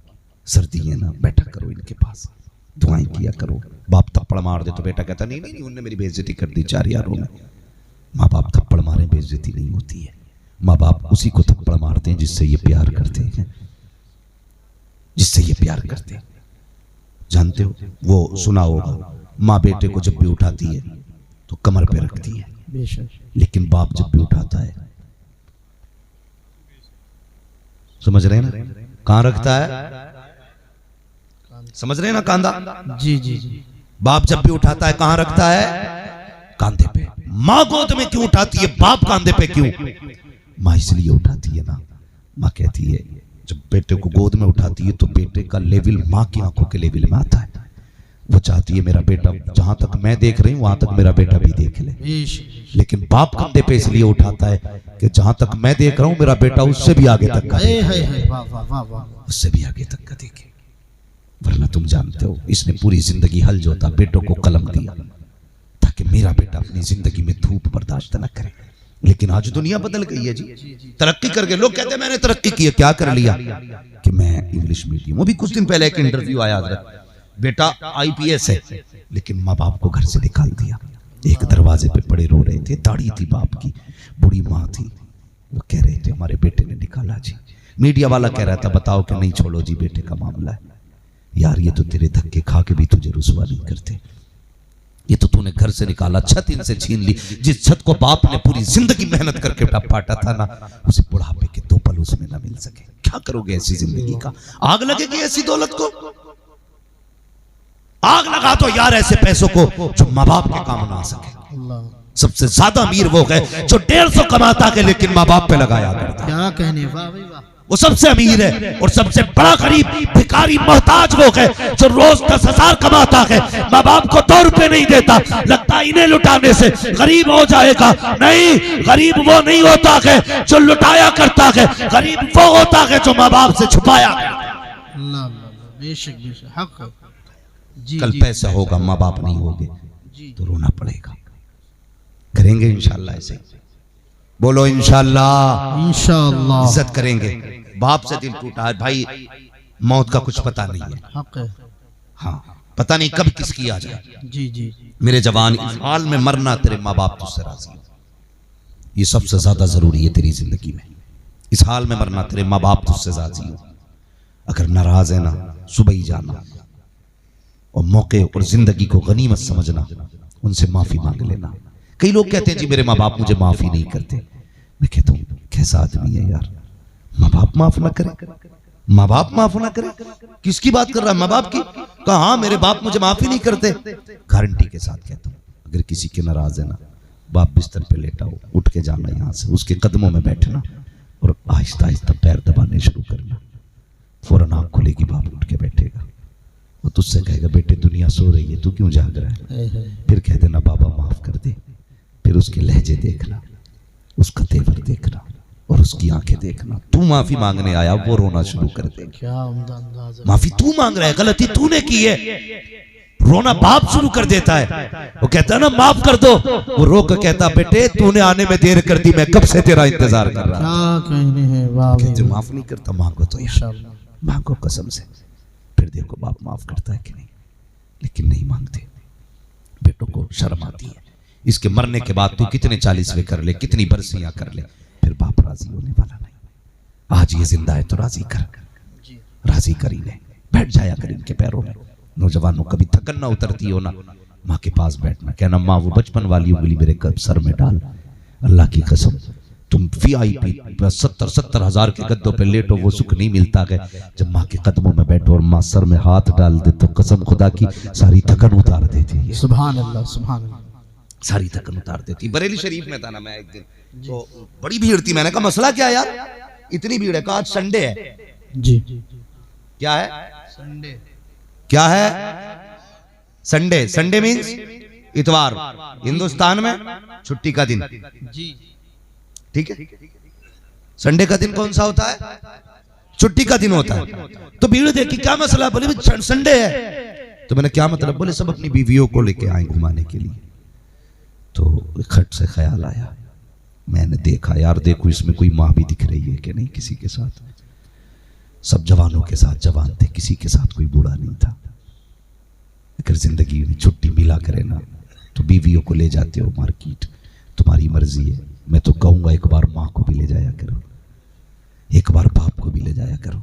सर्दी है ना, बैठा करो इनके पास, दुआएं किया करो। बाप थप्पड़ मार दे तो बेटा कहता नहीं नहीं उनने मेरी बेइज्जती कर दी 4 यारों में। माँ बाप थप्पड़ मारे बेइज्जती नहीं होती है, माँ बाप उसी को थप्पड़ मारते हैं जिससे ये प्यार करते हैं, जिससे ये प्यार करते हैं। जानते हो वो सुना होगा, माँ बेटे को जब भी उठाती है तो कमर पे रखती है, बेशक। लेकिन बाप जब भी उठाता है, समझ रहे हैं ना, कहां रखता है? समझ रहे हैं ना, कांधा। जी जी जी। बाप जब भी उठाता है कहां रखता है? कांधे पे। माँ गोद में क्यों उठाती है, बाप कांधे पे क्यों? माँ इसलिए उठाती है ना, माँ कहती है जब बेटे को गोद में उठाती है तो बेटे का लेवल माँ की आंखों के लेवल में आता है। वो चाहती है मेरा बेटा जहां तक मैं देख रही हूं वहां तक मेरा बेटा भी देख ले। लेकिन बाप कंधे पे इसलिए उठाता है कि जहां तक मैं देख रहा हूं मेरा बेटा उससे भी आगे तक का देखे, उससे भी आगे तक का देखे। वरना तुम जानते हो इसने पूरी जिंदगी हल जोता बेटों को कलम दिया ताकि मेरा बेटा अपनी जिंदगी में धूप बर्दाश्त न करे। लेकिन आज दुनिया बदल गई है जी, तरक्की कर गए। लोग कहते हैं मैंने तरक्की की है, क्या कर लिया कि मैं इंग्लिश मीडियम। वो भी कुछ दिन पहले एक इंटरव्यू आया, बेटा IPS है, लेकिन माँ बाप को घर से निकाल दिया। एक दरवाजे पे पड़े रो रहे थे, दाढ़ी थी बाप की, बूढ़ी माँ थी, वो कह रहे थे हमारे बेटे ने निकाला जी। मीडिया वाला कह रहा था बताओ कि नहीं छोड़ो जी बेटे का मामला है। यार ये तो तेरे धक्के खा के भी तुझे रुसवा नहीं करते, ये तो तूने घर से निकाला, छत इनसे छीन ली। जिस छत को बाप ने पूरी जिंदगी मेहनत करके पाटा था ना, उसे बुढ़ापे के 2 पल उसमें ना मिल सके। क्या करोगे ऐसी जिंदगी का? आग लगेगी ऐसी दौलत को? आग लगा दो यार ऐसे पैसों को जो माँ बाप के काम ना आ सके। सबसे ज्यादा अमीर वो है जो 150 कमाता है लेकिन माँ बाप पे लगाया करता। क्या कहने, वाह भाई वाह। वो सबसे अमीर है और सबसे बड़ा गरीब भिखारी मोहताज वो है जो रोज 10,000 कमाता है, माँ बाप को 2 रुपए नहीं देता, लगता इन्हें लुटाने से गरीब हो जाएगा। नहीं, गरीब वो नहीं होता है जो लुटाया करता है, गरीब वो होता है जो माँ बाप से छुपाया करता है। बेशक बेशक हक है। जी, कल जी, पैसा होगा, माँ बाप नहीं होंगे तो रोना पड़ेगा। करेंगे इंशाल्लाह ऐसे, बोलो इंशाल्लाह। इंशाअल्लाह इज्जत करेंगे। बाप से दिल टूटा है भाई, मौत का कुछ पता नहीं है। हक है। हाँ, पता नहीं कब किसकी आ जाए। जी जी मेरे जवान, इस हाल में मरना तेरे माँ बाप तुझसे राजी हो, ये सबसे ज्यादा जरूरी है तेरी जिंदगी में। इस हाल में मरना तेरे माँ बाप तुझसे राजी हो। अगर नाराज है ना, सुबह ही जाना और मौके और जिंदगी को गनीमत समझना, उनसे माफी मांग लेना। कई लोग कहते हैं जी मेरे माँ बाप मुझे माफी नहीं करते। मैं कहता हूँ कैसा आदमी है यार, माँ बाप माफ ना करे, माँ बाप माफ ना करे, किसकी बात कर रहा है? माँ बाप की। कहा हाँ मेरे बाप मुझे माफी नहीं करते। गारंटी के साथ कहता हूँ, अगर किसी के नाराज है ना, बाप बिस्तर पे लेटा हो, उठ के जाना यहाँ से, उसके कदमों में बैठना और आहिस्ता आहिस्ता पैर दबाने शुरू करना। फौरन आँख खुलेगी, बाप उठ के बैठेगा, वो तुझसे कहेगा बेटे दुनिया सो रही है, तू क्यों जाग रहा है? फिर कह देना बाबा माफ कर दे। फिर उसके लहजे देखना, उसका तेवर देखना और उसकी आंखें देखना। तू माफी मांगने आया, वो रोना शुरू कर देगा। क्या उम्दा अंदाज है। माफी तू मांग रहा है, गलती तूने की है, रोना बाप शुरू कर देता है। वो कहता है ना माफ कर दो, वो रो कर कहता बेटे तूने आने में देर कर दी, मैं कब से तेरा इंतजार कर रहा। क्या कहने हैं। वाह कहते माफ नहीं करता, मांगो तो यार, मांगो कसम से। फिर देखो बाप माफ करता है कि नहीं। लेकिन नहीं मांगते, बेटों को शर्म आती है। इसके मरने के बाद तू कितने 40वें कर ले, कितनी बरसियां कर ले, फिर बाप राजी होने वाला नहीं। आज ये जिंदा है तो राजी कर, राजी कर ही ले, बैठ जाया कर इनके पैरों में। नौजवानों कभी थकन ना उतरती हो ना, माँ के पास बैठना, कहना माँ वो बचपन वाली उंगली मेरे सर में डाल। अल्लाह की कसम तुम VIP 70 हजार के गद्दों पे लेटो, वो सुख नहीं मिलता है जब माँ के कदमों में बैठो और माँ सर में हाथ डाल दे तो कसम खुदा की सारी थकन उतार देती है। सुभान अल्लाह सुभान अल्लाह। सारी थकन उतार देती। बरेली शरीफ में था ना मैं एक दिन, तो बड़ी भीड़ थी। मैंने कहा मसला क्या यार, इतनी भीड़ है? कहा आज संडे है। जी क्या है संडे? क्या है संडे? संडे मीन्स इतवार, हिंदुस्तान में छुट्टी का दिन। जी ठीक है, संडे का दिन कौन सा होता है? छुट्टी का दिन होता है। तो भीड़ देखी, क्या मसला? बोले संडे है। तो मैंने क्या मतलब? बोले सब अपनी बीवियों को लेके आए घुमाने के लिए। तो खट से ख्याल आया, मैंने देखा यार देखो इसमें कोई माँ भी दिख रही है कि नहीं किसी के साथ। सब जवानों के साथ जवान थे, किसी के साथ कोई बूढ़ा नहीं था। अगर जिंदगी में छुट्टी मिला करे ना तो बीवियों को ले जाते हो मार्केट, तुम्हारी मर्जी है। मैं तो कहूंगा एक बार माँ को भी ले जाया करो, एक बार बाप को भी ले जाया करो।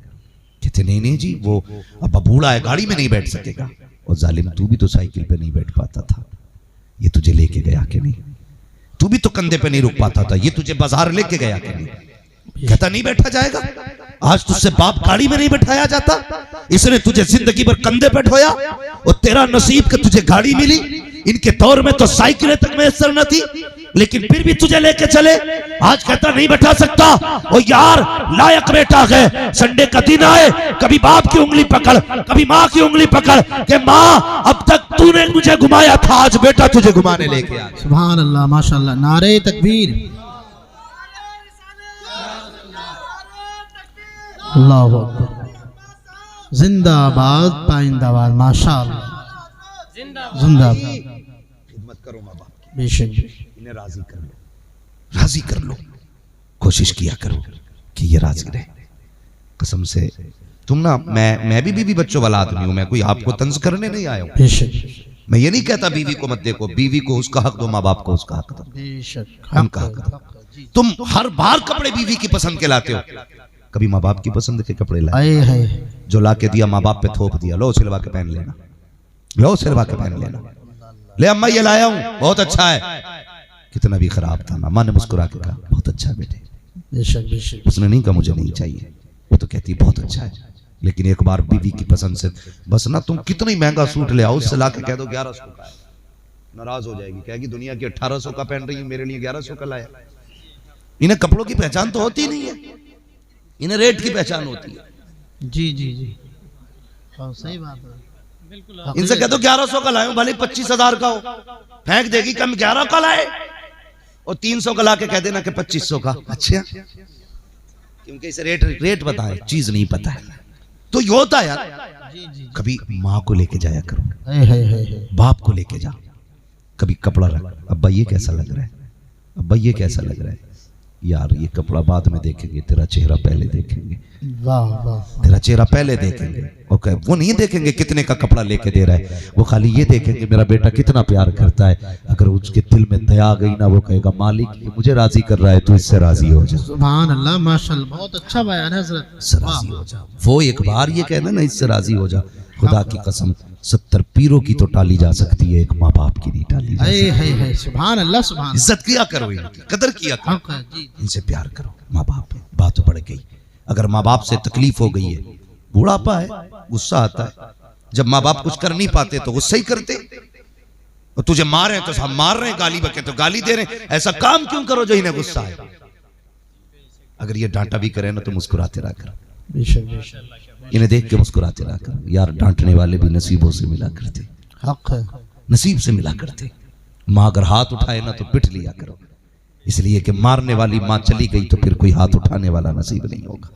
कहते नहीं नहीं जी वो अब बूढ़ा है, गाड़ी में नहीं बैठ सकेगा। और जालिम तू भी तो साइकिल पे नहीं बैठ पाता था, ये तुझे लेके गया कि नहीं? तू भी तो कंधे पे नहीं रुक पाता था, ये तुझे बाजार लेके गया कि नहीं? कहता नहीं बैठा जाएगा। आज तुझसे बाप गाड़ी में नहीं बैठाया जाता, इसने तुझे जिंदगी भर कंधे पे ढोया और तेरा नसीब कि तुझे गाड़ी मिली। इनके दौर में तो साइकिलें तक मैसर न थी, लेकिन फिर भी तुझे लेके चले। आज कहता नहीं बैठा सकता। और यार लायक बेटा है, संडे का दिन आए कभी बाप की उंगली पकड़, कभी माँ की उंगली पकड़ के माँ अब तक तूने मुझे घुमाया था, आज बेटा तुझे घुमाने लेके आ। सुभान अल्लाह माशाअल्लाह। नारे तकबीर, अल्लाहु अकबर। जिंदाबाद पाइंदाबाद माशाअल्लाह, जिंदाबाद। खिदमत करो माँ बाप की, बेशक इन्हें राजी कर लो, राजी कर लो। कोशिश किया करो कि ये राजी रहे। कसम से तुम ना, मैं भी बीवी बच्चों वाला आदमी हूं, मैं कोई आपको तंज करने नहीं आया हूं। बेशक मैं ये नहीं कहता बीवी को मत देखो, बीवी को उसका हक दो, माँ बाप को उसका हक दो, बेशक उनका हक दो। तुम हर बार कपड़े बीवी की पसंद के लाते हो, कभी माँ बाप की पसंद के कपड़े लाए? आए है जो ला के दिया माँ बाप पे थोप दिया, लो सिलवा के पहन लेना, लो सिलवा के पहन लेना। ले अम्मा ये लाया हूं, बहुत अच्छा है। कितना भी खराब था ना, माँ ने मुस्कुरा के कहा बहुत अच्छा है बेटे। बेशक बेशक। उसने नहीं कहा मुझे नहीं चाहिए, वो तो कहती बहुत अच्छा है। लेकिन एक बार बीवी की पसंद से बस ना, तुम कितना ही महंगा सूट ले आओ, उससे ला के कह दो 1100 का है, नाराज हो जाएगी, कहेगी दुनिया की 1800 का पहन रही है, मेरे लिए 1100 का लाया। इन्हें कपड़ों की पहचान तो होती नहीं है, इन्हें रेट की पहचान होती है। जी जी जी, हाँ सही बात है। बिल्कुल इनसे कह दो 1100 का लाए, भले 25,000 का हो, फेंक देगी कम 11 का लाए, और 300 का ला के कह देना कि 2500 का। अच्छा, क्योंकि इसे रेट बताए, चीज नहीं पता है। तो ये होता है यार। जी जी, कभी माँ को लेके जाया करो, है। बाप को लेके जा, कभी कपड़ा रख, अब्बा ये कैसा लग रहा है, अब्बा ये कैसा लग रहा है, यार ये कपड़ा बाद में देखेंगे, तेरा चेहरा पहले देखेंगे। वाह वाह, तेरा चेहरा पहले देखेंगे। ओके, वो नहीं देखेंगे कितने का कपड़ा लेके दे रहा है, वो खाली ये देखेंगे मेरा बेटा कितना प्यार करता है। अगर उसके दिल में दया आ गई ना, वो कहेगा मालिक ये मुझे राजी कर रहा है, तू इससे राजी हो जा। सुभान अल्लाह, माशाअल्लाह, बहुत अच्छा बयान है हज़रत। इससे राजी हो जा। वो एक बार ये कहना ना इससे राजी हो जा, खुदा की कसम 70 पीरों की तो टाली जा सकती है, एक माँ बाप की नहीं टाली जा सकती। है सुभान अल्लाह, सुभान। इज्जत किया करो, इनकी कदर किया करो, इनसे प्यार करो। माँ बाप है, बात बढ़ गई। अगर माँ बाप से तकलीफ हो गई है, बूढ़ापा है, गुस्सा आता है, जब माँ बाप कुछ कर नहीं पाते तो गुस्सा ही करते, और तुझे मारे तो हम मार रहे हैं, गाली बके तो गाली दे रहे हैं, ऐसा काम क्यों करो जो इन्हें गुस्सा है। अगर ये डांटा भी करे ना तो मुस्कुराते रहा करो, इन्हें देख के मुस्कुराते रहा करो। यार डांटने वाले भी नसीबों से मिला करते, हक है, नसीब से मिला करते। माँ अगर हाथ उठाए ना तो पिट लिया करो, इसलिए कि मारने वाली माँ चली गई तो फिर कोई हाथ उठाने वाला नसीब नहीं होगा।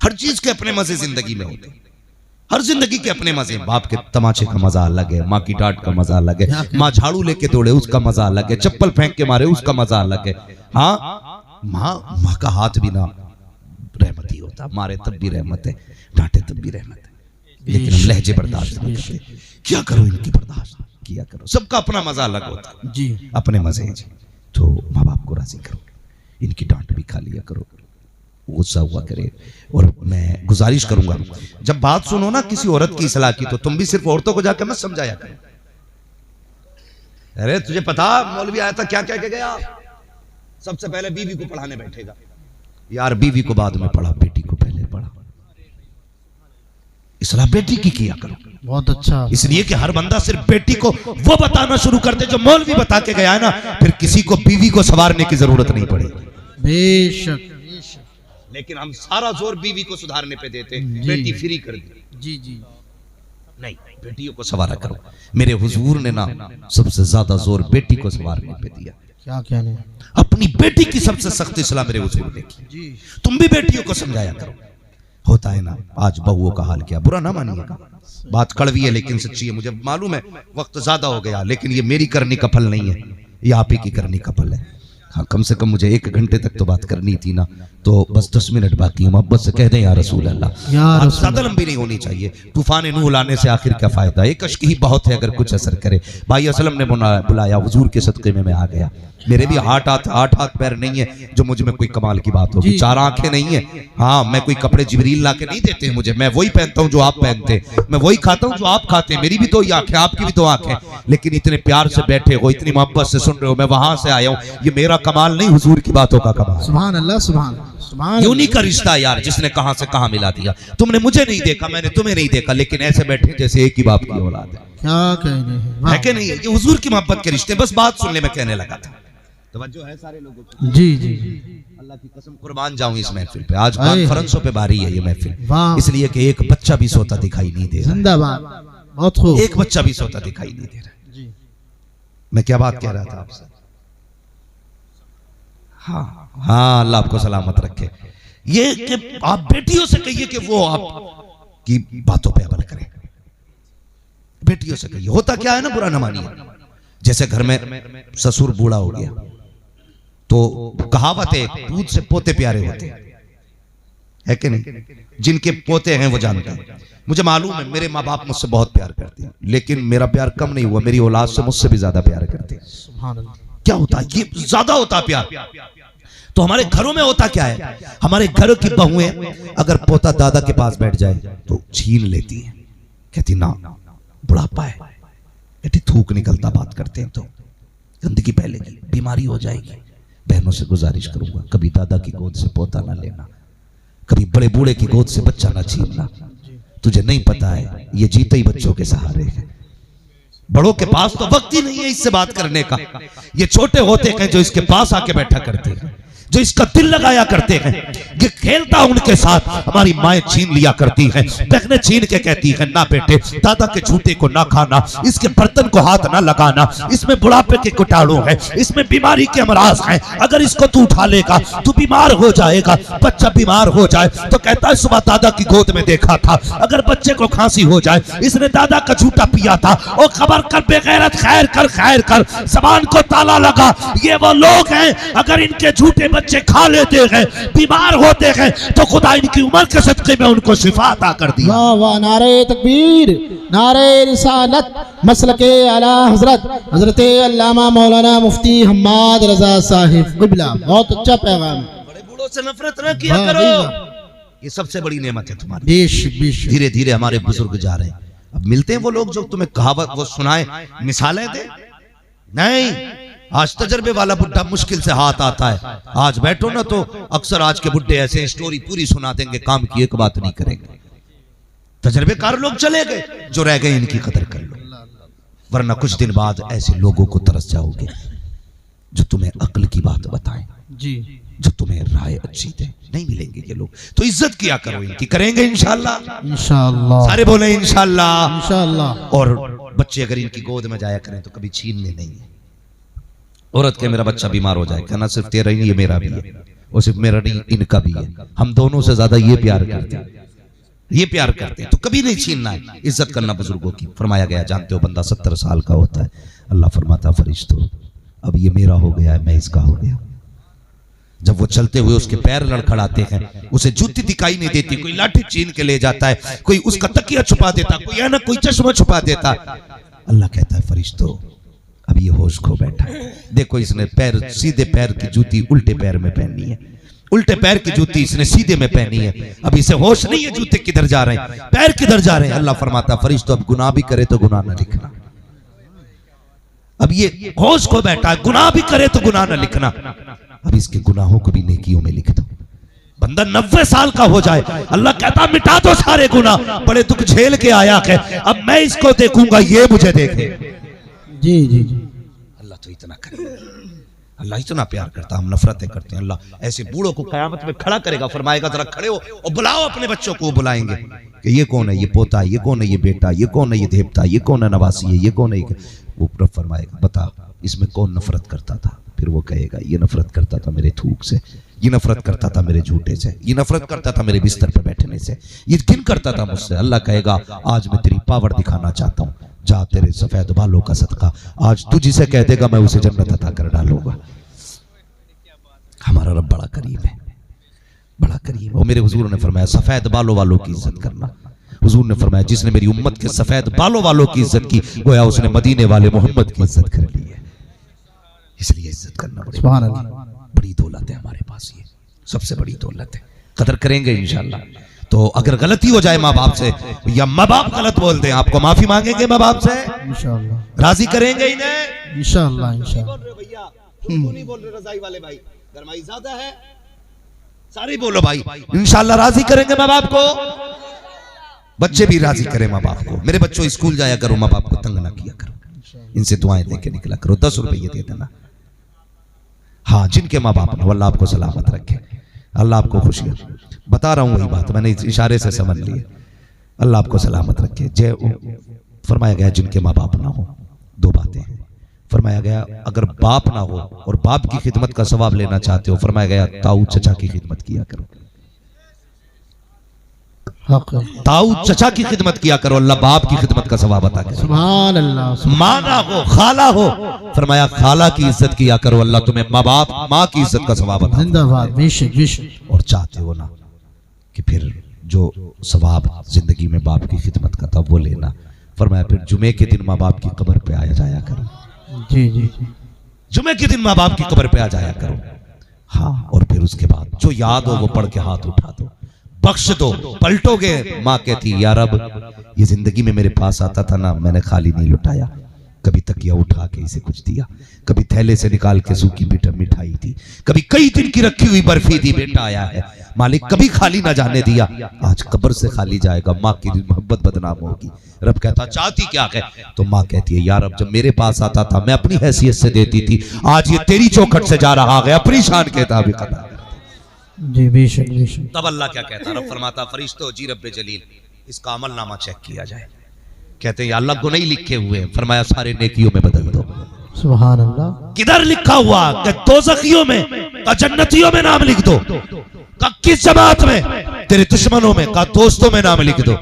हर चीज के अपने मजे जिंदगी में होते, हर जिंदगी के अपने मजे। बाप के तमाचे का मजा अलग है, माँ की डांट का मजा अलग है, माँ झाड़ू लेके दौड़े उसका मजा अलग है, चप्पल फेंक के मारे उसका मजा अलग है। हाँ, माँ का हाथ भी ना रहमत ही होता, मारे तब भी रहमत है, डांटे तब भी रहमत है, लेकिन हम लहजे बर्दाश्त नहीं करते। क्या करो, इनकी बर्दाश्त किया करो, सबका अपना मजा अलग होता है जी, अपने मजे हैं जी। तो माँ बाप को राजी करो, इनकी डांट भी खा लिया करो, गुस्सा हुआ करे। और मैं गुजारिश करूंगा, जब बात सुनो ना किसी औरत की सलाह की, तो तुम भी सिर्फ औरतों को जाकर मत समझाया करो। अरे तुझे पता मौलवी आया था क्या क्या कह गया, सबसे पहले बीवी को पढ़ाने बैठेगा। यार बीवी को बाद में पढ़ा, बेटी को पहले पढ़ा। इसलाह बेटी की किया करो, बहुत अच्छा। इसलिए कि हर बंदा सिर्फ बेटी को वो बताना शुरू कर दे जो मौलवी बता के गया है ना, फिर किसी को बीवी को संवारने की जरूरत नहीं पड़ेगी। बेशक, लेकिन हम सारा जोर बीवी को सुधारने पे देते, बेटी फ्री कर दी। जी जी, नहीं, बेटियों को संवारा करो। मेरे हुजूर ने ना सबसे ज्यादा जोर बेटी को संवारने पे दिया। क्या कहने, अपनी बेटी की सबसे सख्त इस्लाह मेरे हुजूर ने की। तुम भी बेटियों को समझाया करो। होता है ना, आज बहुओं का हाल क्या, बुरा ना मानिएगा, बात कड़वी है लेकिन सच्ची है। मुझे मालूम है वक्त ज्यादा हो गया, लेकिन ये मेरी करने का फल नहीं है, ये आप ही की करने का फल है। हाँ, कम से कम मुझे 1 घंटे तक तो बात करनी थी ना, तो बस 10 मिनट बाकी है। मोहब्बत से कह दें या रसूल अल्लाह, ज्यादा लंबी नहीं होनी चाहिए। तूफान नूह लाने से आखिर क्या फायदा, एक अश्क ही बहुत है अगर कुछ असर करे। भाई असलम ने बुलाया, हुजूर के सदक़े में मैं आ गया। मेरे भी 8 हाथ पैर नहीं है जो मुझ में कोई कमाल की बात होगी, 4 आंखें नहीं है। हाँ, मैं कोई कपड़े जिब्रील ला के नहीं देते मुझे, मैं वही पहनता हूँ जो आप पहनते, मैं वही खाता हूँ जो आप खाते, मेरी भी 2 आंखें, आपकी भी 2 आंखें। लेकिन इतने प्यार से बैठे हो, इतनी मोहब्बत से सुन रहे हो, मैं वहां से आया हूँ, ये मेरा कमाल नहीं, हुजूर की बातों का कमाल। सुभान अल्लाह, सुभान सुभान। यूं नहीं का रिश्ता यार, जिसने कहां से कहां मिला दिया। तुमने मुझे नहीं देखा, मैंने तुम्हें नहीं देखा, लेकिन ऐसे बैठे जैसे एक ही बाप की औलाद है। क्या कहने है कि नहीं, ये हुजूर की मोहब्बत के रिश्ते। बस बात सुनने में कहने लगा था, तवज्जो है सारे लोगों की। जी जी, अल्लाह की कसम कुर्बान जाऊं इस महफिल पे। आज कॉन्फ्रेंसों पे भारी है ये महफिल, इसलिए कि एक बच्चा भी सोता दिखाई नहीं दे रहा। जिंदाबाद, बहुत खूब। एक बच्चा भी सोता दिखाई नहीं दे रहा जी। मैं क्या बात कह रहा था आपसे? हाँ हाँ, अल्लाह आपको सलामत रखे। ये कि आप बेटियों से कहिए कि वो आपकी बातों पे अमल करें, बेटियों से कहिए। होता क्या है ना, बुरा न मानिए। जैसे घर में ससुर बूढ़ा हो गया तो कहावत है, दूध से पोते प्यारे होते हैं, है कि नहीं? जिनके पोते हैं वो जानते हैं। मुझे मालूम है मेरे माँ बाप मुझसे बहुत प्यार करते हैं, लेकिन मेरा प्यार कम नहीं हुआ, मेरी औलाद से मुझसे भी ज्यादा प्यार करते हैं। क्या होता है, ये ज्यादा होता है प्यार। तो हमारे घरों में होता क्या है, हमारे घरों की बहुएं अगर पोता दादा के पास बैठ जाए तो छीन लेती है, कहती ना बुढ़ापा है, कहती थूक निकलता, बात करते हैं तो गंदगी फैलेगी, बीमारी हो जाएगी। बहनों से गुजारिश करूंगा, कभी दादा की गोद से पोता ना लेना, कभी बड़े बूढ़े की गोद से बच्चा ना छीनना। तुझे नहीं पता है ये जीते ही बच्चों के सहारे है। बड़ों के पास तो वक्त ही नहीं है इससे बात करने का, ये छोटे होते हैं जो इसके पास आके बैठा करते हैं। जो इसका दिल लगाया करते हैं। ये खेलता उनके साथ, हमारी माएं छीन लिया करती हैं, बहनें छीन के कहती हैं ना बेटे दादा के जूते को ना खाना, इसके बर्तन को हाथ ना लगाना, इसमें बुढ़ापे के कीटाणु है, इसमें बीमारी के अमराज हैं, अगर इसको तू उठा लेगा तू बीमार हो जाएगा। बच्चा बीमार हो जाए तो कहता है सुबह दादा की गोद में देखा था। अगर बच्चे को खांसी हो जाए, इसने दादा का जूता पिया था, और खबर कर बेगैरत, खैर कर जबान को ताला लगा। ये वो लोग हैं अगर इनके झूठे बच्चे खा लेते हैं, बीमार होते हैं, तो खुदा इनकी उम्र के सदके में उनको शिफा अता कर दिया। वाह वाह, नारे तकबीर, नारे रिसालत, मसलके आला हजरत हजरत अल्लामा मौलाना मुफ्ती हम्माद रजा साहिब क़िबला। बहुत अच्छा पैगाम है। बड़े बूढ़ों से नफरत न किया करो, ये सबसे बड़ी नेमत है तुम्हारी। धीरे धीरे हमारे बुजुर्ग जा रहे हैं। अब मिलते हैं वो लोग जो तुम्हें कहावत वो सुनाए, मिसालें दे, नहीं। आज तजर्बे वाला बुढ़ा मुश्किल से हाथ आता है। आज बैठो ना तो अक्सर आज के बुढ़े ऐसे स्टोरी पूरी सुना देंगे, काम की एक बात नहीं करेंगे। तजर्बेकार लोग चले गए, जो रह गए इनकी कदर कर लो, वरना कुछ दिन बाद ऐसे लोगों को तरस जाओगे जो तुम्हें अक्ल की बात बताएं जी, जो तुम्हें राय अच्छी दे। नहीं मिलेंगे ये लोग, तो इज्जत किया करो इनकी। करेंगे इंशाल्लाह, इंशाल्लाह, सारे बोले इंशाल्लाह, इंशाल्लाह। और बच्चे अगर इनकी गोद में जाया करें तो कभी छीनने नहीं है। औरत के मेरा बच्चा बीमार हो जाए, कहना सिर्फ तेरा ही नहीं, ये मेरा भी है, और सिर्फ मेरा नहीं इनका भी है। हम दोनों से ज्यादा ये प्यार करते हैं, ये प्यार करते हैं, तो कभी नहीं छीनना है। इज्जत करना बुजुर्गों की। फरमाया गया, जानते हो बंदा 70 साल का होता है, अल्लाह फरमाता फरिश्तों अब ये मेरा हो गया है, मैं इसका हो गया। जब वो चलते हुए उसके पैर लड़खड़ाते हैं, उसे जूती दिखाई नहीं देती, कोई लाठी छीन के ले जाता है, कोई उसका तकिया छुपा देता, कोई है ना कोई चश्मा छुपा देता। अल्लाह कहता है फरिश्तों अब ये होश खो बैठा है। देखो इसने पैर, सीधे पैर की जूती उल्टे पैर में पहनी है, उल्टे पैर की जूती इसने सीधे में पहनी है। अब इसे होश नहीं है जूते किधर जा रहे हैं, पैर किधर जा रहे हैं। अल्लाह फरमाता फरिश्तों अब गुनाह भी करे तो गुनाह ना लिखना। अब ये होश खो बैठा है, गुनाह भी करे तो गुनाह ना लिखना। अब इसके गुनाहों को भी नेकियों में लिख दो। बंदा 90 साल का हो जाए, अल्लाह कहता मिटा दो सारे गुनाह, बड़े दुख झेल के आया है, अब मैं इसको देखूंगा ये मुझे देखे। जी जी जी, अल्लाह तो इतना करे, अल्लाह इतना प्यार करता, हम नफरतें करते हैं। अल्लाह ऐसे बूढ़ों को कयामत में खड़ा करेगा, फरमाएगा जरा खड़े हो और बुलाओ अपने बच्चों को। बुलाएंगे कि ये कौन है, ये पोता, ये कौन है, ये बेटा, ये कौन है, ये देवता, ये कौन है, नवासी है, ये कौन है। वो रब फरमाएगा बता इसमें कौन नफरत करता था। फिर वो कहेगा ये नफरत करता था मेरे थूक से, ये नफरत करता था मेरे झूठे से, ये नफरत करता था मेरे बिस्तर पर बैठने से, ये घिन करता था मुझसे। अल्लाह कहेगा आज मैं तेरी पावर दिखाना चाहता हूँ, जा तेरे सफेद बालों का सदका आज तू जिसे कह देगा मैं उसे जन्नत अता कर डालूंगा। हमारा रब बड़ा करीम है, बड़ा करीम। और मेरे हुजूर ने फरमाया सफेद बालों वालों की इज्जत करना। हुजूर ने फरमाया जिसने मेरी उम्मत के सफेद बालों वालों की इज्जत की, गोया उसने मदीने वाले मोहम्मद की इज्जत कर ली है। इसलिए इज्जत करना बड़ी दौलत है हमारे पास, ये सबसे बड़ी दौलत है। कदर करेंगे इंशाल्लाह। तो अगर गलती हो जाए माँ बाप से, या माँ बाप गलत बोलते हैं, आपको माफी मांगेंगे माँ बाप से, इंशाल्लाह राजी करेंगे इन्हें इंशाल्लाह इंशाल्लाह। भैया नहीं बोल रहे रजाई वाले भाई, गरमाई ज्यादा है, सारे बोलो भाई इंशाल्लाह राजी करेंगे माँ बाप को। बच्चे भी राजी करें माँ बाप को। मेरे बच्चों स्कूल जाया करो, माँ बाप को तंग ना किया करो, इनसे दुआएं लेके निकला करो। 10 रुपये दे देना। हाँ जिनके माँ बाप ना, अल्लाह आपको सलामत रखे, अल्लाह आपको खुशी। बता रहा हूँ वही बात, मैंने इशारे से समझ ली। अल्लाह आपको सलामत रखे। जय फरमाया गया जिनके माँ बाप ना हो, 2 बातें हैं। फरमाया गया अगर बाप ना हो और बाप की खिदमत का सवाब लेना चाहते हो, फरमाया गया ताऊ चचा की खिदमत किया करो। ताऊ चचा की खिदमत किया करो, अल्लाह बाप की खिदमत का सवाब अता करे। सुभान अल्लाह। माँ ना हो खाला हो, फरमाया खाला की इज्जत किया करो, अल्लाह तुम्हें माँ बाप माँ की इज्जत का सवाब अता करे। जिंदाबाद, बेशक बेशक। और चाहते हो ना कि फिर जो सवाब जिंदगी में बाप की खिदमत का था वो लेना, फरमाया फिर जुमे के दिन माँ बाप की कब्र पे आया जाया करो। जी जी जी, जुमे के दिन माँ बाप की कब्र पे आ जाया करो। हाँ, और फिर उसके बाद जो याद हो वो पढ़ के हाथ उठा दो, बख्श दो। पलटोगे माँ कहती या रब ये जिंदगी में मेरे पास आता था ना, मैंने खाली नहीं लुटाया, कभी तकिया उठा के इसे कुछ दिया, कभी थैले से निकाल के सूखी मिठाई दी, कभी कई दिन की रखी हुई बर्फी दी। बेटा आया है, मालिक कभी खाली ना जाने दिया, आज कब्र से खाली जाएगा, माँ की मोहब्बत बदनाम होगी। रब कहता चाहती क्या है? तो माँ कहती है यार अब जब मेरे पास आता था मैं अपनी हैसियत से देती थी, आज ये तेरी चौखट से जा रहा है, अपनी शान के ताबिक अदा। जी बेशक बेशक। तब अल्लाह क्या कहता? रब फरमाता फरिश्तों जी रब्बे जलील इसका अमल नामा चेक किया जाए। कहते हैं अल्लाह को नहीं लिखे हुए हैं, फरमाया सारे नेकियों में बदल दो। सुभान अल्लाह। किधर लिखा हुआ? कि दोज़खियों में, का जन्नतियों में नाम लिख दो, का किस जमात में? तेरे दुश्मनों में, का दोस्तों में नाम लिख दो।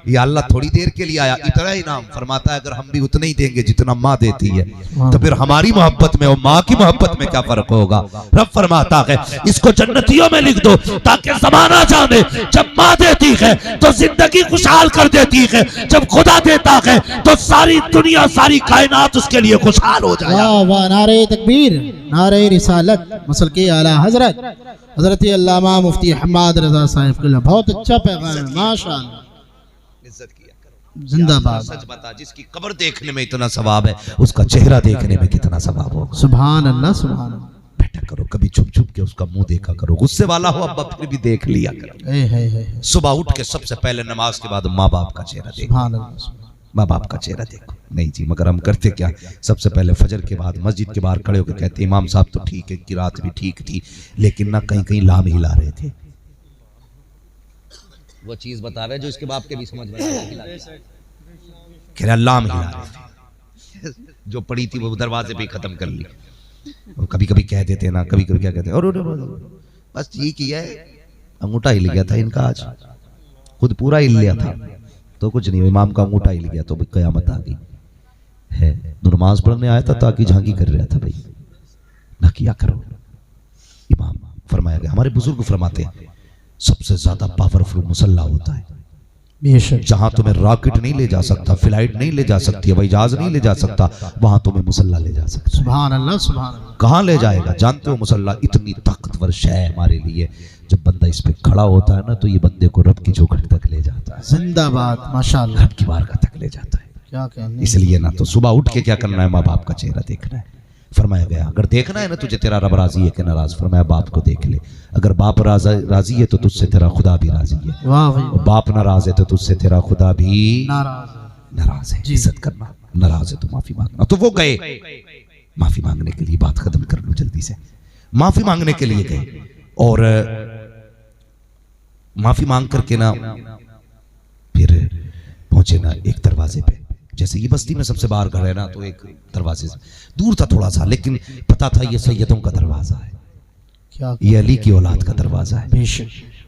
ये अल्लाह थोड़ी देर के लिए आया, इतना ही नाम। फरमाता है अगर हम भी उतना ही देंगे जितना माँ देती है तो फिर हमारी मोहब्बत में और माँ की मोहब्बत में क्या फर्क होगा? रब फरमाता है इसको जन्नतियों में लिख दो ताकि ज़माना जाने जब माँ देती है तो जिंदगी खुशहाल कर देती है, जब खुदा देता है तो सारी दुनिया सारी कायनात उसके लिए खुशहाल हो जाए। वाह वाह, नारे तकबीर, नारे रिसालत, मसल के आला हजरत हजरत अल्लामा मुफ्ती हम्माद रजा साहिब। बहुत अच्छा पैगाम है, माशाअल्लाह। इज्जत किया करो, जिंदाबाद। सच बता, जिसकी कब्र देखने में इतना सवाब है उसका चेहरा देखने में कितना सवाब होगा? सुभान अल्लाह सुभान अल्लाह। बैठा करो, कभी छुप छुप के उसका मुंह देखा करो, गुस्से वाला हो अब्बा फिर भी देख लिया करो। सुबह उठ के सबसे पहले नमाज के बाद माँ बाप का चेहरा देखो, सुभान अल्लाह, माँ बाप का चेहरा देखो। नहीं जी, मगर हम करते क्या? सबसे पहले फजर के बाद मस्जिद के बाहर खड़े होकर कहते इमाम साहब तो ठीक है कि रात भी ठीक थी लेकिन ना कहीं कहीं लाम हिला रहे थे। वो चीज बता रहे जो इसके बाप के भी समझ में कह रहा लाम हिला रहे थे, जो पड़ी थी वो दरवाजे पे खत्म कर ली। और कभी कभी कह देते ना, कभी कभी क्या कहते हैं और बस ये किया है, अंगूठा हिल गया था इनका, आज खुद पूरा हिल लिया था तो कुछ नहीं, इमाम का अंगूठा हिल गया तो कयामत आ गई है। नमाज पढ़ने आया था ताकि झांकी कर रहा था, भाई ना किया करो। इमाम फरमाया गया, हमारे बुजुर्ग फरमाते हैं सबसे ज्यादा पावरफुल मुसल्ला होता है जहां तुम्हें रॉकेट नहीं ले जा सकता, फ्लाइट नहीं ले जा सकती, हवाई जहाज नहीं ले जा सकता, वहां तुम्हें मुसल्ला ले जा सकता है। सुभान अल्लाह सुभान अल्लाह। कहां ले जाएगा जानते हो? मुसल्ला इतनी ताकतवर शय है हमारे लिए, जब बंदा इस पे खड़ा होता है ना तो ये बंदे को रब की चौखट तक ले जाता है। जिंदाबाद, माशाअल्लाह, रब की बारगाह तक ले जाता है। क्या कहने। इसलिए ना तो सुबह उठ के क्या करना है? माँ बाप का चेहरा देखना है। फरमाया गया अगर देखना है ना तुझे तेरा रब राजी है कि नाराज, फरमाया बाप को देख ले, अगर बाप राजी है तो तुझसे तेरा खुदा भी राजी है, वाह भाई, बाप नाराज है तो तुझसे तेरा खुदा भी नाराज है। इज्जत करना, नाराज है तो माफी मांगना। तो वो गए माफी मांगने के लिए, बात खत्म कर लो जल्दी से। माफी मांगने के लिए गए और माफी मांग करके ना फिर पहुंचे ना एक दरवाजे पे। जैसे ये बस्ती में सबसे बाहर घर है ना, तो एक दरवाजे से दूर था थोड़ा सा, लेकिन पता था ये सैयदों का दरवाजा है, क्या ये अली की औलाद का दरवाजा है।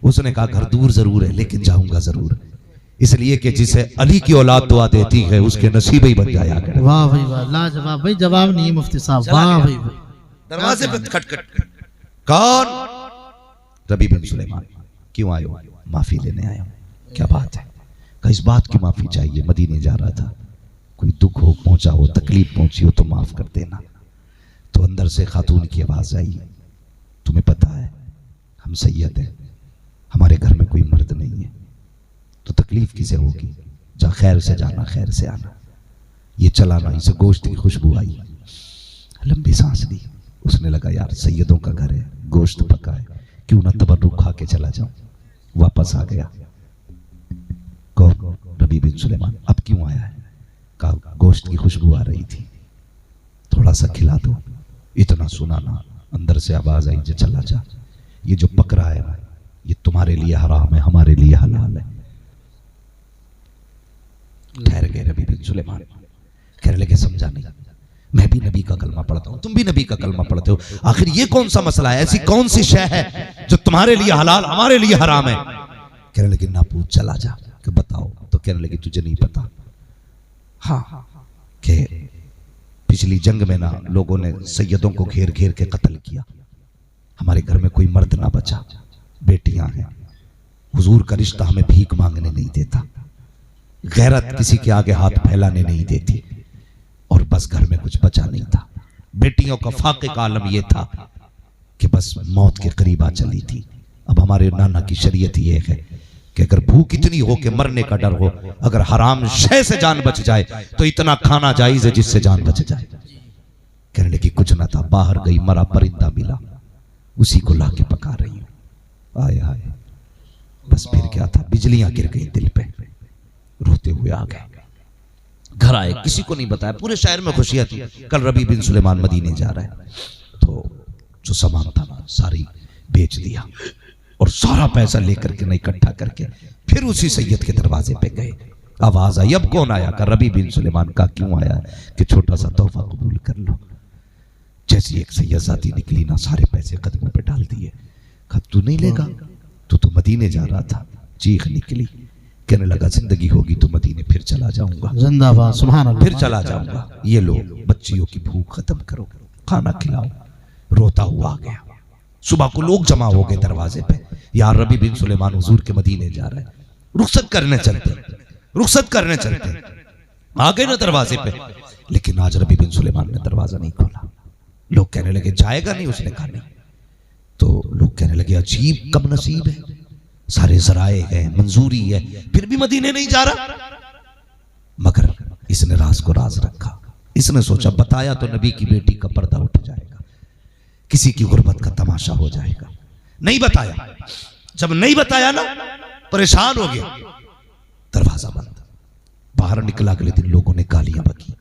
उसने कहा घर दूर जरूर है लेकिन जाऊंगा जरूर, इसलिए कि जिसे अली की औलाद दुआ देती है उसके नसीब ही बन जाया करे। वाह भाई वाह, लाजवाब भाई, जवाब नहीं मुफ्ती साहब, वाह भाई। दरवाजे पे खटखट, कौन? रबी बिन सुलेमान। क्यों आए हो? माफी लेने आए हो। क्या बात है? कहा इस बात की माफी चाहिए, मदीने जा रहा था, कोई दुख हो पहुंचा हो, तकलीफ पहुंची हो तो माफ कर देना। तो अंदर से खातून की आवाज आई, तुम्हें पता है हम सैयद हैं, हमारे घर में कोई मर्द नहीं है, तो तकलीफ किसे होगी? जा खैर से जाना, खैर से आना। ये चलाना, इसे गोश्त की खुशबू आई, लंबी सांस ली। उसने लगा यार सैयदों का घर है, गोश्त पका है, क्यों ना तबर्रुक खा के चला जाऊं। वापस आ गया। कौन? रबी बिन सुलेमान। अब क्यों आया है? कहा गोश्त की खुशबू आ रही थी, थोड़ा सा खिला दो। इतना सुना ना, अंदर से आवाज आई जो चला जा, ये जो पक रहा है ये तुम्हारे लिए हराम है, हमारे लिए हलाल है। ठहर गए रबी बिन सुलेमान, कहने लगे समझा नहीं, मैं भी नबी का कलमा पढ़ता हूं, तुम भी नबी का कलमा पढ़ते हो, आखिर ये कौन सा मसला है? ऐसी कौन सी शय है जो तुम्हारे लिए हलाल हमारे लिए हराम है? कहने लगे ना पूछ, चला जा कि बताओ। तो कहने लगे तुझे नहीं पता? हाँ, कि पिछली जंग में ना लोगों ने सैयदों को घेर घेर के कत्ल किया, हमारे घर में कोई मर्द ना बचा, बेटियां हैं, हुजूर का रिश्ता हमें भीख मांगने नहीं देता, गैरत किसी के आगे हाथ फैलाने नहीं देती, और बस घर में कुछ बचा नहीं था। बेटियों का फाके का आलम यह था कि बस मौत के करीब आ चली थी। अब हमारे नाना की शरीयत ये है कि अगर भूख इतनी हो कि मरने का डर हो, अगर हराम शय से जान बच जाए तो इतना खाना जायज है जिससे जान बच जाए। कहने लगी कुछ ना था, बाहर गई, मरा परिंदा मिला, उसी को लाके पका रही हूं। आए आए, बस फिर क्या था, बिजलियां गिर गई दिल पे, रोते हुए आ गए। घर आए, किसी को नहीं बताया, पूरे शहर में खुशियां थी, कल रबी बिन सुलेमान मदीने जा रहा है। तो जो सामान था ना सारी बेच दिया और सारा पैसा लेकर के ना इकट्ठा करके फिर उसी सैयद के दरवाजे पे गए। आवाज आई, अब कौन आया? का रबी बिन सुलेमान। का क्यों आया? कि छोटा सा तोहफा कबूल कर लो। जैसी एक सैयदजादी निकली ना, सारे पैसे कदमों पे डाल दिए। कहा तू नहीं लेगा, तू तो मदीने जा रहा था। चीख निकली, कहने लगा जिंदगी होगी तो मदीने फिर चला जाऊंगा, जिंदाबाद, सुभान अल्लाह, फिर चला जाऊंगा। ये लो बच्चियों की भूख खत्म करो, खाना खिलाओ। रोता हुआ आ गया। सुबह को लोग जमा हो गए दरवाजे पे, यार रबी बिन सुलेमान हुजूर के मदीने जा रहे हैं, रुखसत करने चलते, रुखसत करने चलते। आ गए ना दरवाजे पे, लेकिन आज रबी बिन सुलेमान ने दरवाजा नहीं खोला। लोग कहने लगे जाएगा नहीं, उसने कहा नहीं। तो लोग कहने लगे अजीब कम नसीब है, सारे जराए हैं, मंजूरी है, फिर भी मदीने नहीं जा रहा। मगर इसने राज को राज रखा। इसने सोचा बताया तो नबी की बेटी का पर्दा उठ जाएगा, किसी की गुर्बत का तमाशा हो जाएगा। नहीं बताया। जब नहीं बताया ना, परेशान हो गया, दरवाजा बंद। बाहर निकला, अगले दिन लोगों ने गालियां बकी,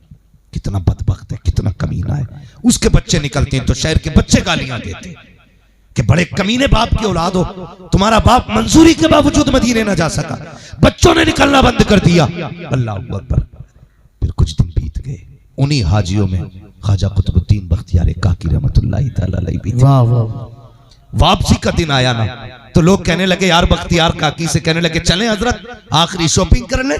कितना बदबख्त है, कितना कमीना है। उसके बच्चे निकलते हैं तो शहर के बच्चे गालियां देते कि बड़े कमीने बाप की औलाद हो, तुम्हारा बाप मंजूरी के बावजूद मदीने ना जा सका। बच्चों ने निकलना बंद कर दिया। अल्लाह अकबर। फिर कुछ दिन बीत गए, उन्हीं हाजियों में ख्वाजा कुतुबुद्दीन बख्तियार काकी रहमतुल्लाहि तआला अलैहि भी थे। वाह वाह। वापसी का दिन आया ना, तो लोग कहने लगे, यार बख्तियार काकी से कहने लगे चलें हजरत, आखिरी शॉपिंग कर लें,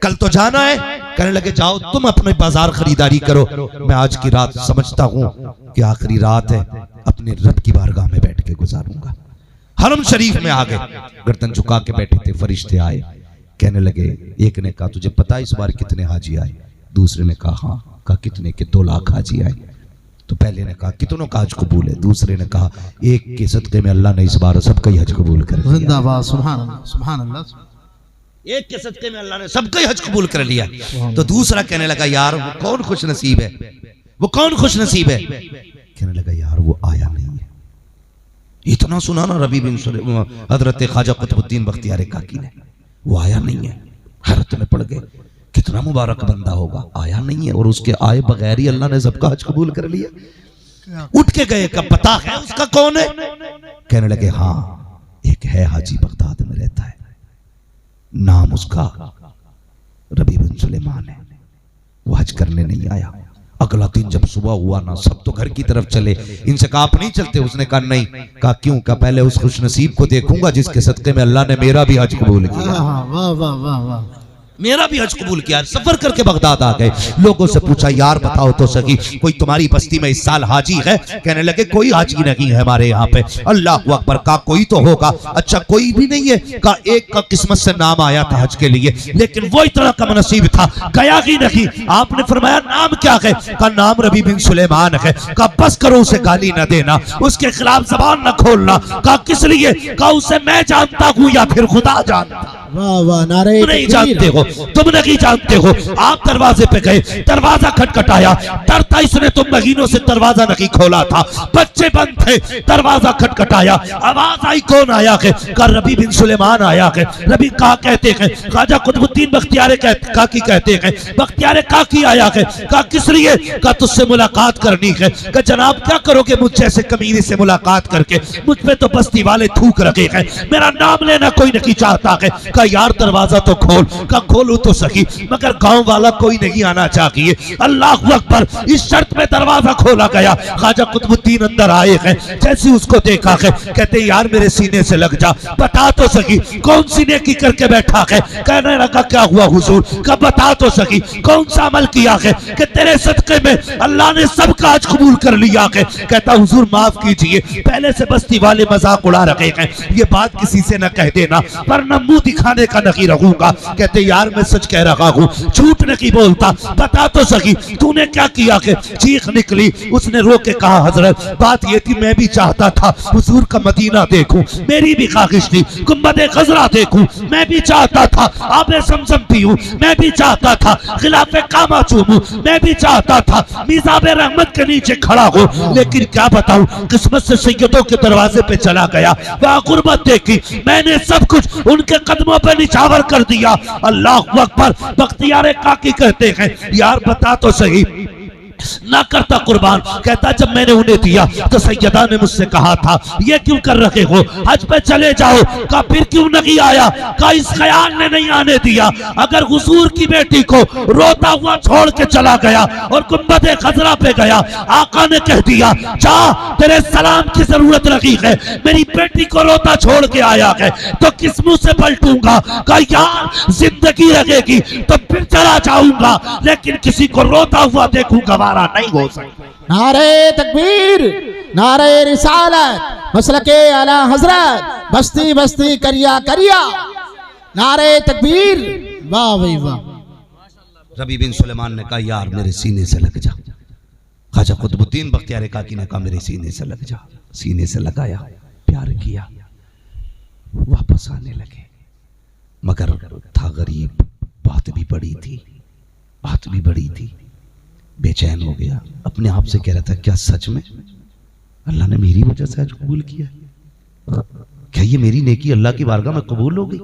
कल तो जाना है। कहने लगे जाओ तुम अपने बाजार खरीदारी करो, मैं आज की रात समझता हूं कि आखिरी रात है, अपने रब की बारगाह में बैठ के गुजारूंगा। हरम शरीफ में आ गए, गर्दन झुका के बैठे थे, फरिश्ते आए, कहने लगे, एक ने कहा तुझे पता इस बार कितने हाजी आए? दूसरे ने कहा हाँ। कहा कितने? के 2 लाख हाजी आए। तो पहले ने कहा कितनों का हज कबूल है? दूसरे ने कहा एक के सदके में अल्लाह ने इस बार सबका ही हज कबूल कर लिया। जिंदाबाद, सुभान अल्लाह, सुभान अल्लाह। एक के सदके में अल्लाह ने सबका ही हज कबूल कर लिया। तो दूसरा कहने लगा, यार वो कौन खुश नसीब है, वो कौन खुश नसीब है? कहने लगा, यार वो आया नहीं है। इतना सुना ना रबी बिन सुलेमान हजरत ख्वाजा कुतुबुद्दीन बख्तियार काकी ने, वो आया नहीं है। हैरत में पड़ गए, कितना मुबारक बंदा होगा, आया नहीं है, और उसके आए बगैर ही अल्लाह ने सबका हज कबूल कर लिया। उठ के गए, कब पता है उसका कौन है? कहने लगे हाँ, एक है हाजी बगदाद में रहता है, नाम उसका रबी बिन सुलेमान है, वो हज करने नहीं आया। अगला दिन जब सुबह हुआ ना, सब तो घर की तरफ चले। इनसे कहा आप नहीं चलते? उसने कहा नहीं। कहा क्यों? कहा पहले उस खुश नसीब को देखूंगा जिसके सदके में अल्लाह ने मेरा भी हज कबूल किया। वाह वाह वाह वाह। मेरा भी हज कबूल किया। सफर करके बगदाद आ गए, लोगों से पूछा यार बताओ तो सही, कोई तुम्हारी बस्ती में इस साल हाजी है? कहने लगे कोई हाजी नहीं है हमारे यहाँ पे। अल्लाह अकबर। कहा कोई तो होगा। अच्छा कोई भी नहीं है? कहा एक का किस्मत से नाम आया था हज के लिए, लेकिन वो इतना कम नसीब था, गया ही नहीं। आपने फरमाया नाम क्या है? का नाम रबी बिन सुलेमान है। कहा बस करो, उसे गाली न देना, उसके खिलाफ जबान न खोलना। कहा किस लिए? कहा उसे मैं जानता हूँ या फिर खुदा जानता। वाह वाह, नारे तुम नहीं जानते हो, तुम नहीं जानते हो। आप दरवाजे पे गए, दरवाजा खटखटाया, डरता इसने तुम महीनों से दरवाजा नहीं खोला था, बच्चे बंद थे, दरवाजा खटखटाया, आवाज आई कौन आया है? कहा रबी बिन सुलेमान आया है। रबी कहा कहते हैं? ख्वाजा कुतुबुद्दीन बख्तियार काकी कहते हैं। बख्तियार काकी आया है। कहा किस लिए? कहा तुझसे मुलाकात करनी है। कहा जनाब क्या करोगे मुझ जैसे कमीने से मुलाकात करके? मुझ पे तो बस्ती वाले थूक रखे हैं, मेरा नाम लेना कोई नहीं चाहता है। कहा यार दरवाजा तो खोल। कहा खोलू तो सही, मगर गांव वाला कोई नहीं आना चाहिए। अल्लाह अकबर। इस शर्त में दरवाजा खोला गया। ख्वाजा कुतुबुद्दीन अंदर आए हैं, जैसे उसको देखा है, कहते यार मेरे सीने से लग जा, बता तो सही कौन सीने की करके बैठा है? कहने लगा क्या हुआ हुजूर? कहा बता तो सही कौन सा अमल किया है कि तेरे सदके में अल्लाह ने सबका हज कबूल कर लिया है? कहता हुजूर माफ कीजिए, पहले से बस्ती वाले मजाक उड़ा रखे हैं, ये बात किसी से न कह देना, वरना मुंह दिखाने का नहीं रहूंगा। कहते यार मैं सच कह रहा हूँ, झूठ नहीं बोलता, बता तो सही तूने क्या किया है? चीख निकली। उसने रो के कहा हजरत बात ये थी मैं भी चाहता था हुजूर का मदीना देखूं, मेरी भी ख्वाहिश थी गुंबद खजरा देखूं, मैं भी चाहता था आबे समसम पीऊं, मैं भी चाहता था खिलाफे कामा चूमूं, मैं भी चाहता था मिज़ाबे रहमत के नीचे खड़ा हो, लेकिन क्या बताऊं किस्मत से सैयदों के दरवाजे पे चला गया, वहां गुर्बत देखी, मैंने सब कुछ उनके कदमों पे निछावर कर दिया। अल्लाह अकबर। बख्तियार काकी कहते हैं यार बता तो सही ना करता कुर्बान। कहता जब मैंने उन्हें दिया तो सैयदा ने मुझसे कहा था ये क्यों कर रखे हो, हज पे चले जाओ। का फिर क्यों नहीं आया, का इस ख्याल ने नहीं आने दिया। अगर हुजूर की बेटी को रोता हुआ छोड़ के चला गया और गुंबद खजरा पे गया, आका ने कह दिया जा तेरे सलाम की जरूरत रही है, मेरी बेटी को रोता छोड़ के आया है तो किस मुंह से पलटूंगा। का यार जिंदगी रहेगी तो फिर चला जाऊंगा, लेकिन किसी को रोता हुआ देखूंगा नहीं हो सकता। नारे तकबीर, नारे रिसालत, मसलके आला हजरत, बस्ती बस्ती करिया करिया, नारे तकबीर। वाह भाई वाह। रबी बिन सुलेमान ने कहा यार मेरे सीने से लग जा। ख्वाजा कुतुबुद्दीन बख्तियार काकी ने कहा मेरे सीने से लग जा। सीने से लगाया, प्यार किया, वापस आने लगे। मगर था गरीब, बात भी बड़ी थी, बात भी बड़ी थी। बेचैन हो गया, अपने आप से कह रहा था क्या सच में अल्लाह ने मेरी वजह से आज कबूल किया, क्या ये मेरी नेकी अल्लाह की बारगाह में कबूल हो गई।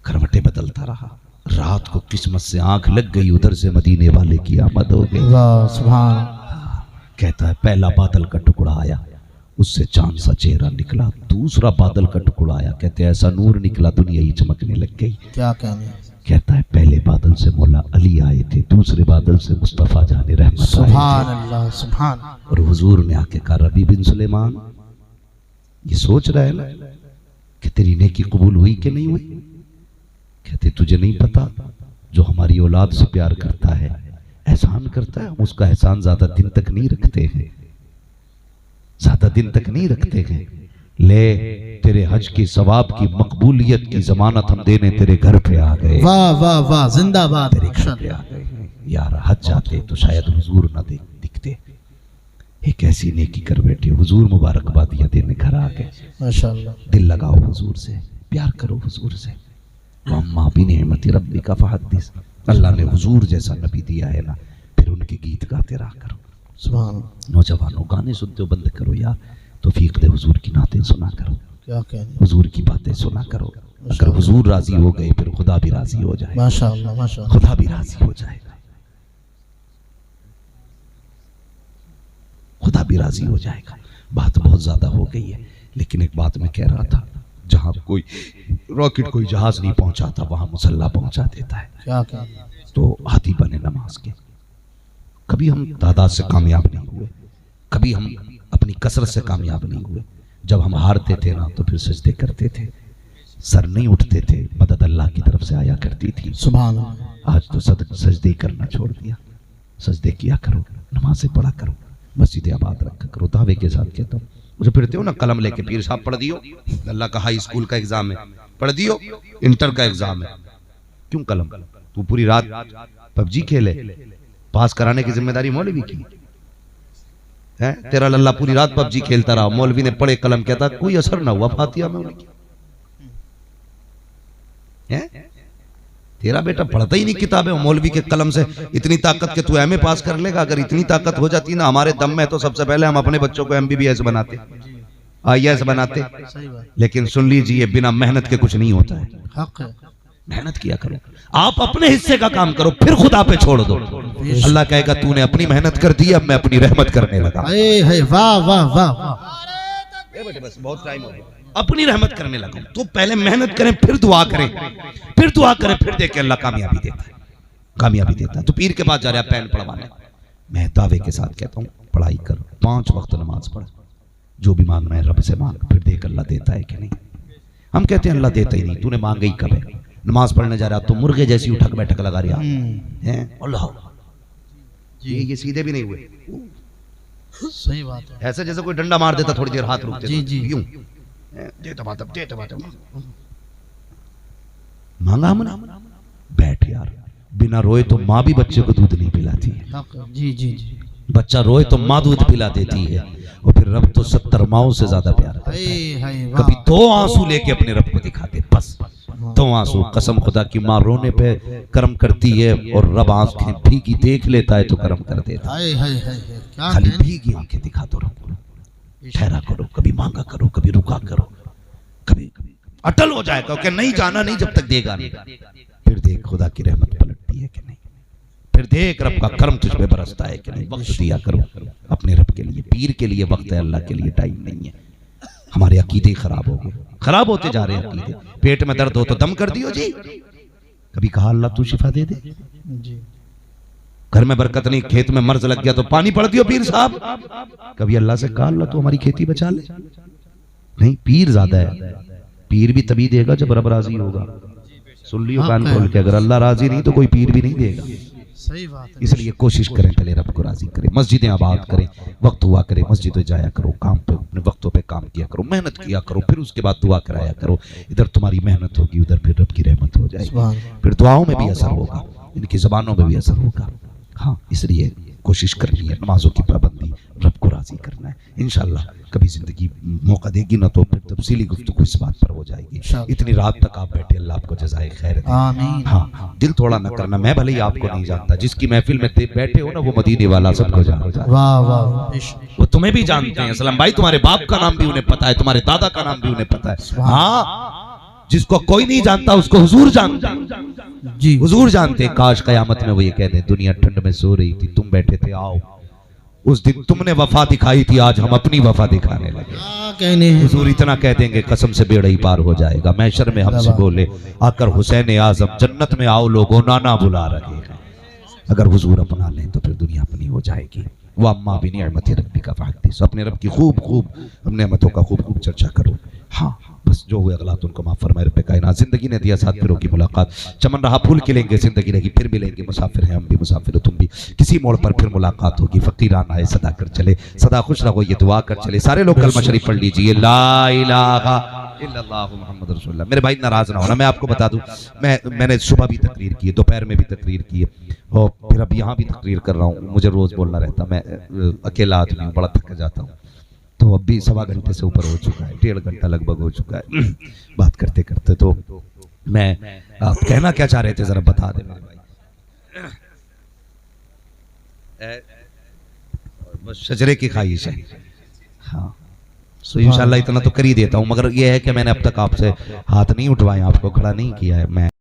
करवटें बदलता रहा, रात को किस्मत से आंख लग गई, उधर से मदीने वाले की आमद हो गई। वाह सुभान। कहता है पहला बादल का टुकड़ा आया, उससे चांद सा चेहरा निकला। दूसरा बादल का टुकड़ा आया, कहते हैं ऐसा नूर निकला दुनिया ही चमकने लग गई। क्या कहने। कहता है पहले बादल से मौला अली आए थे, दूसरे बादल से मुस्तफा जाने रहमत सुभान अल्लाह सुभान। और हुजूर ने आके कहा रबी बिन सुलेमान ये सोच रहा है ना कि तेरी नेकी कबूल हुई कि नहीं हुई। कहते तुझे नहीं पता जो हमारी औलाद से प्यार करता है, एहसान करता है, हम उसका एहसान ज्यादा दिन तक नहीं रखते हैं, ज्यादा दिन तक नहीं रखते हैं। ले तेरे हज की सवाब की मकबूलियत की जमानत हम देने तेरे घर पे आ गए। वाह वाह वाह, जिंदाबाद। तेरे घर पे आ गए यार। हज जाते तो शायद हुजूर ना दिखते, एक ऐसी नेकी कर बैठे, हुजूर मुबारकबादियां देने घर आ गए। माशाअल्लाह। दिल लगाओ हुजूर से, प्यार करो हुजूर से। अम्मा भी नेमती रब्बी का फहदिस, अल्लाह ने हुजूर जैसा नबी दिया है ना, फिर उनके गीत गाते रहा करो। सुभान। नौजवानों गाने सुनते हो बंद करो यार, तौफीक दे हुजूर की नातें सुना करो, क्या कहने। हुजूर की बातें सुना करो। अगर हुजूर राजी हो गए फिर खुदा भी राजी हो जाए। माशाअल्लाह माशाअल्लाह। खुदा भी राजी हो जाएगा, खुदा भी राजी हो जाएगा। बात बहुत ज्यादा हो गई है, लेकिन एक बात मैं कह रहा था, जहां कोई रॉकेट कोई जहाज नहीं पहुंचाता वहां मुसल्ला पहुंचा देता है। क्या कहने। तो आदी बने नमाज के। कभी हम तादाद से कामयाब नहीं हुए, कभी हम अपनी कसरत से कामयाब नहीं हुए। जब हम हारते थे ना तो फिर सजदे करते थे, सर नहीं उठते थे, मदद अल्लाह की तरफ से आया करती थी। सुभान। आज तो सजदे करना छोड़ दिया। सजदे किया करो, नमाज़ें पढ़ा करो, मस्जिद आबाद रखा करो। दावे के साथ कहता हूँ, मुझे फिरते हो ना कलम लेके, पीर साहब पढ़ दियो, अल्लाह का हाई स्कूल का एग्जाम है, पढ़ दियो, इंटर का एग्जाम है, क्यों कलम। तू पूरी रात पबजी खेले, पास कराने की जिम्मेदारी मौलवी की है। तेरा लल्ला पूरी रात पबजी खेलता रहा, मौलवी ने पढ़े कलम, कहता कोई असर ना हुआ फातिहा में उनकी। तेरा बेटा पढ़ता ही नहीं किताबें, मौलवी के कलम से इतनी ताकत के तू एमए पास कर लेगा। अगर इतनी ताकत हो जाती ना हमारे दम में, तो सबसे पहले हम अपने बच्चों को एमबीबीएस बनाते, आईएएस बनाते। लेकिन सुन लीजिए, बिना मेहनत के कुछ नहीं होता है। हक है। मेहनत किया करो, आप अपने हिस्से का काम करो, फिर खुदा पे छोड़ दो। अल्लाह कहेगा तूने अपनी मेहनत कर दी, अब मैं अपनी रहमत करने लगा। वाह वाह वाह। बस बहुत टाइम हो गया, अपनी रहमत करने लगा। तो पहले मेहनत करें, फिर दुआ करें, फिर दुआ करें, फिर देखें अल्लाह कामयाबी देता है, कामयाबी देता है। तो पीर के पास जा रहा है पैन पढ़वाने, मैं दावे के साथ कहता हूँ पढ़ाई कर, 5 वक्त नमाज पढ़, जो भी मांगना है रब से मांग, फिर देख अल्लाह देता है कि नहीं। हम कहते हैं अल्लाह देता ही नहीं, तूने मांगा ही कब है। नमाज पढ़ने जा रहा तो मुर्गे जैसी उठक बैठक लगा रहा है। अल्लाह ये सीधे भी नहीं हुए, सही बात है। ऐसा जैसे कोई डंडा मार देता, थोड़ी देर हाथ रुकते, जी जी यूं मांगा हमने, बैठ यार। बिना रोए तो माँ भी बच्चे को दूध नहीं पिलाती है। जी जी जी। बच्चा रोए तो माँ दूध पिला देती है, और फिर रब तो 70 माओं से ज्यादा प्यार करता है। कभी 2 आंसू लेके अपने रब को दिखाते, बस 2 आंसू। कसम खुदा की, माँ रोने पे कर्म करती है और रब आंखें भीगी देख लेता है तो कर्म कर देता है। खाली भीगी आंखें दिखा दो रब को, ठहरा करो, कभी मांगा करो, कभी रुका करो, कभी अटल हो जाएगा कि नहीं जाना नहीं जब तक देगा नहीं। फिर देख खुदा की रहमत पलटती है कि नहीं, फिर देख रब का कर्म तुझ पे बरसता है कि नहीं। वक्त दिया करो अपने रब के लिए, पीर के लिए वक्त है, अल्लाह के लिए टाइम नहीं है। हमारे अकीदे खराब हो गए, खराब होते जा रहे हैं अकीदे। पेट में दर्द हो तो दम कर दियो जी, कभी कहा अल्लाह तू शिफा दे दे। घर में बरकत नहीं, खेत में मर्ज लग गया तो पानी पड़ दियो पीर साहब। कभी अल्लाह से कहा अल्लाह तू हमारी खेती बचा ले। नहीं, पीर ज्यादा है। पीर भी तभी देगा जब रब राजी होगा। सुन लियो कान खोल के, अगर अल्लाह राजी नहीं तो कोई पीर भी नहीं देगा। सही बात है। इसलिए कोशिश करें पहले रब को राजी करें, मस्जिदें आबाद करें, वक्त हुआ करे मस्जिद जाया करो, काम पे अपने वक्तों पे काम किया करो, मेहनत किया करो, फिर उसके बाद दुआ कराया करो। इधर तुम्हारी मेहनत होगी, उधर फिर रब की रहमत हो जाएगी, फिर दुआओं में भी असर होगा, इनकी जबानों में भी असर होगा। हाँ, इसलिए कोशिश करनी है, नमाजों की पाबंदी, रब को राजी करना है। इंशाल्लाह कभी जिंदगी मौका देगी ना तो फिर तफसीली गुफ्तगू इस बात पर हो जाएगी। इतनी रात तक आप बैठे, अल्लाह आपको जज़ाए खैर दे। आमीन। हाँ, दिल थोड़ा ना करना, मैं भले ही आपको नहीं जानता, जिसकी महफिल में बैठे हो ना वो मदीने वाला सबको जानता है। वाह वाह, वो तुम्हें भी जानते हैं असलम भाई, तुम्हारे बाप का नाम भी उन्हें पता है, तुम्हारे दादा का नाम भी उन्हें पता है। हाँ, जिसको कोई नहीं जानता उसको हुजूर जानते हैं जी, हुजूर जानते हैं। काश कयामत में वो ये कह दे, दुनिया ठंड में सो रही थी, तुम बैठे थे, आओ उस दिन तुमने वफा दिखाई थी, आज हम अपनी वफा दिखाने लगे। कहने हुजूर इतना कह देंगे कसम से बेड़ा ही पार हो जाएगा। मैशर में हमसे बोले आकर हुसैन आजम जन्नत में आओ लोगों, नाना बुला रहे हैं। अगर हुजूर अपना लें तो फिर दुनिया अपनी हो जाएगी। वह अम्मा भी निअमत रब्बी का फहदिस, अपने रब की खूब खूब नेमतों का खूब खूब चर्चा करो। हाँ, बस जो हुए अगलात उनको माफ फरमाए रब्बे कायनात। जिंदगी ने दिया साथ फिरों की मुलाकात, चमन रहा फूल खिलेंगे, जिंदगी रहेगी फिर मिलेंगे। मुसाफिर हैं हम भी, मुसाफिर हो तुम भी, किसी मोड़ पर फिर मुलाकात होगी। फकीरान आए सदा कर चले, सदा खुश रहो ये दुआ कर चले। सारे लोग कलमा शरीफ पढ़ लीजिए, ला इलाहा इल्लल्लाहु मुहम्मद रसूलुल्लाह। मेरे भाई नाराज ना होना, मैं आपको बता दूं, मैंने सुबह भी तकरीर की है, दोपहर में भी तकरीर की है, और फिर अब यहाँ भी तकरीर कर रहा हूँ। मुझे रोज बोलना रहता, मैं अकेला आदमी हूँ, बड़ा थक जाता हूँ। तो अब भी 1.25 घंटे से ऊपर हो चुका है, 1.5 घंटा लगभग हो चुका है बात करते करते। तो मैं आप कहना क्या चाह रहे थे जरा बता दे मेरे भाई। बस शजरे की ख्वाहिश है। हाँ, सो इंशाल्लाह इतना तो कर ही देता हूँ, मगर ये है कि मैंने अब तक आपसे हाथ नहीं उठवाए, आपको खड़ा नहीं किया है। मैं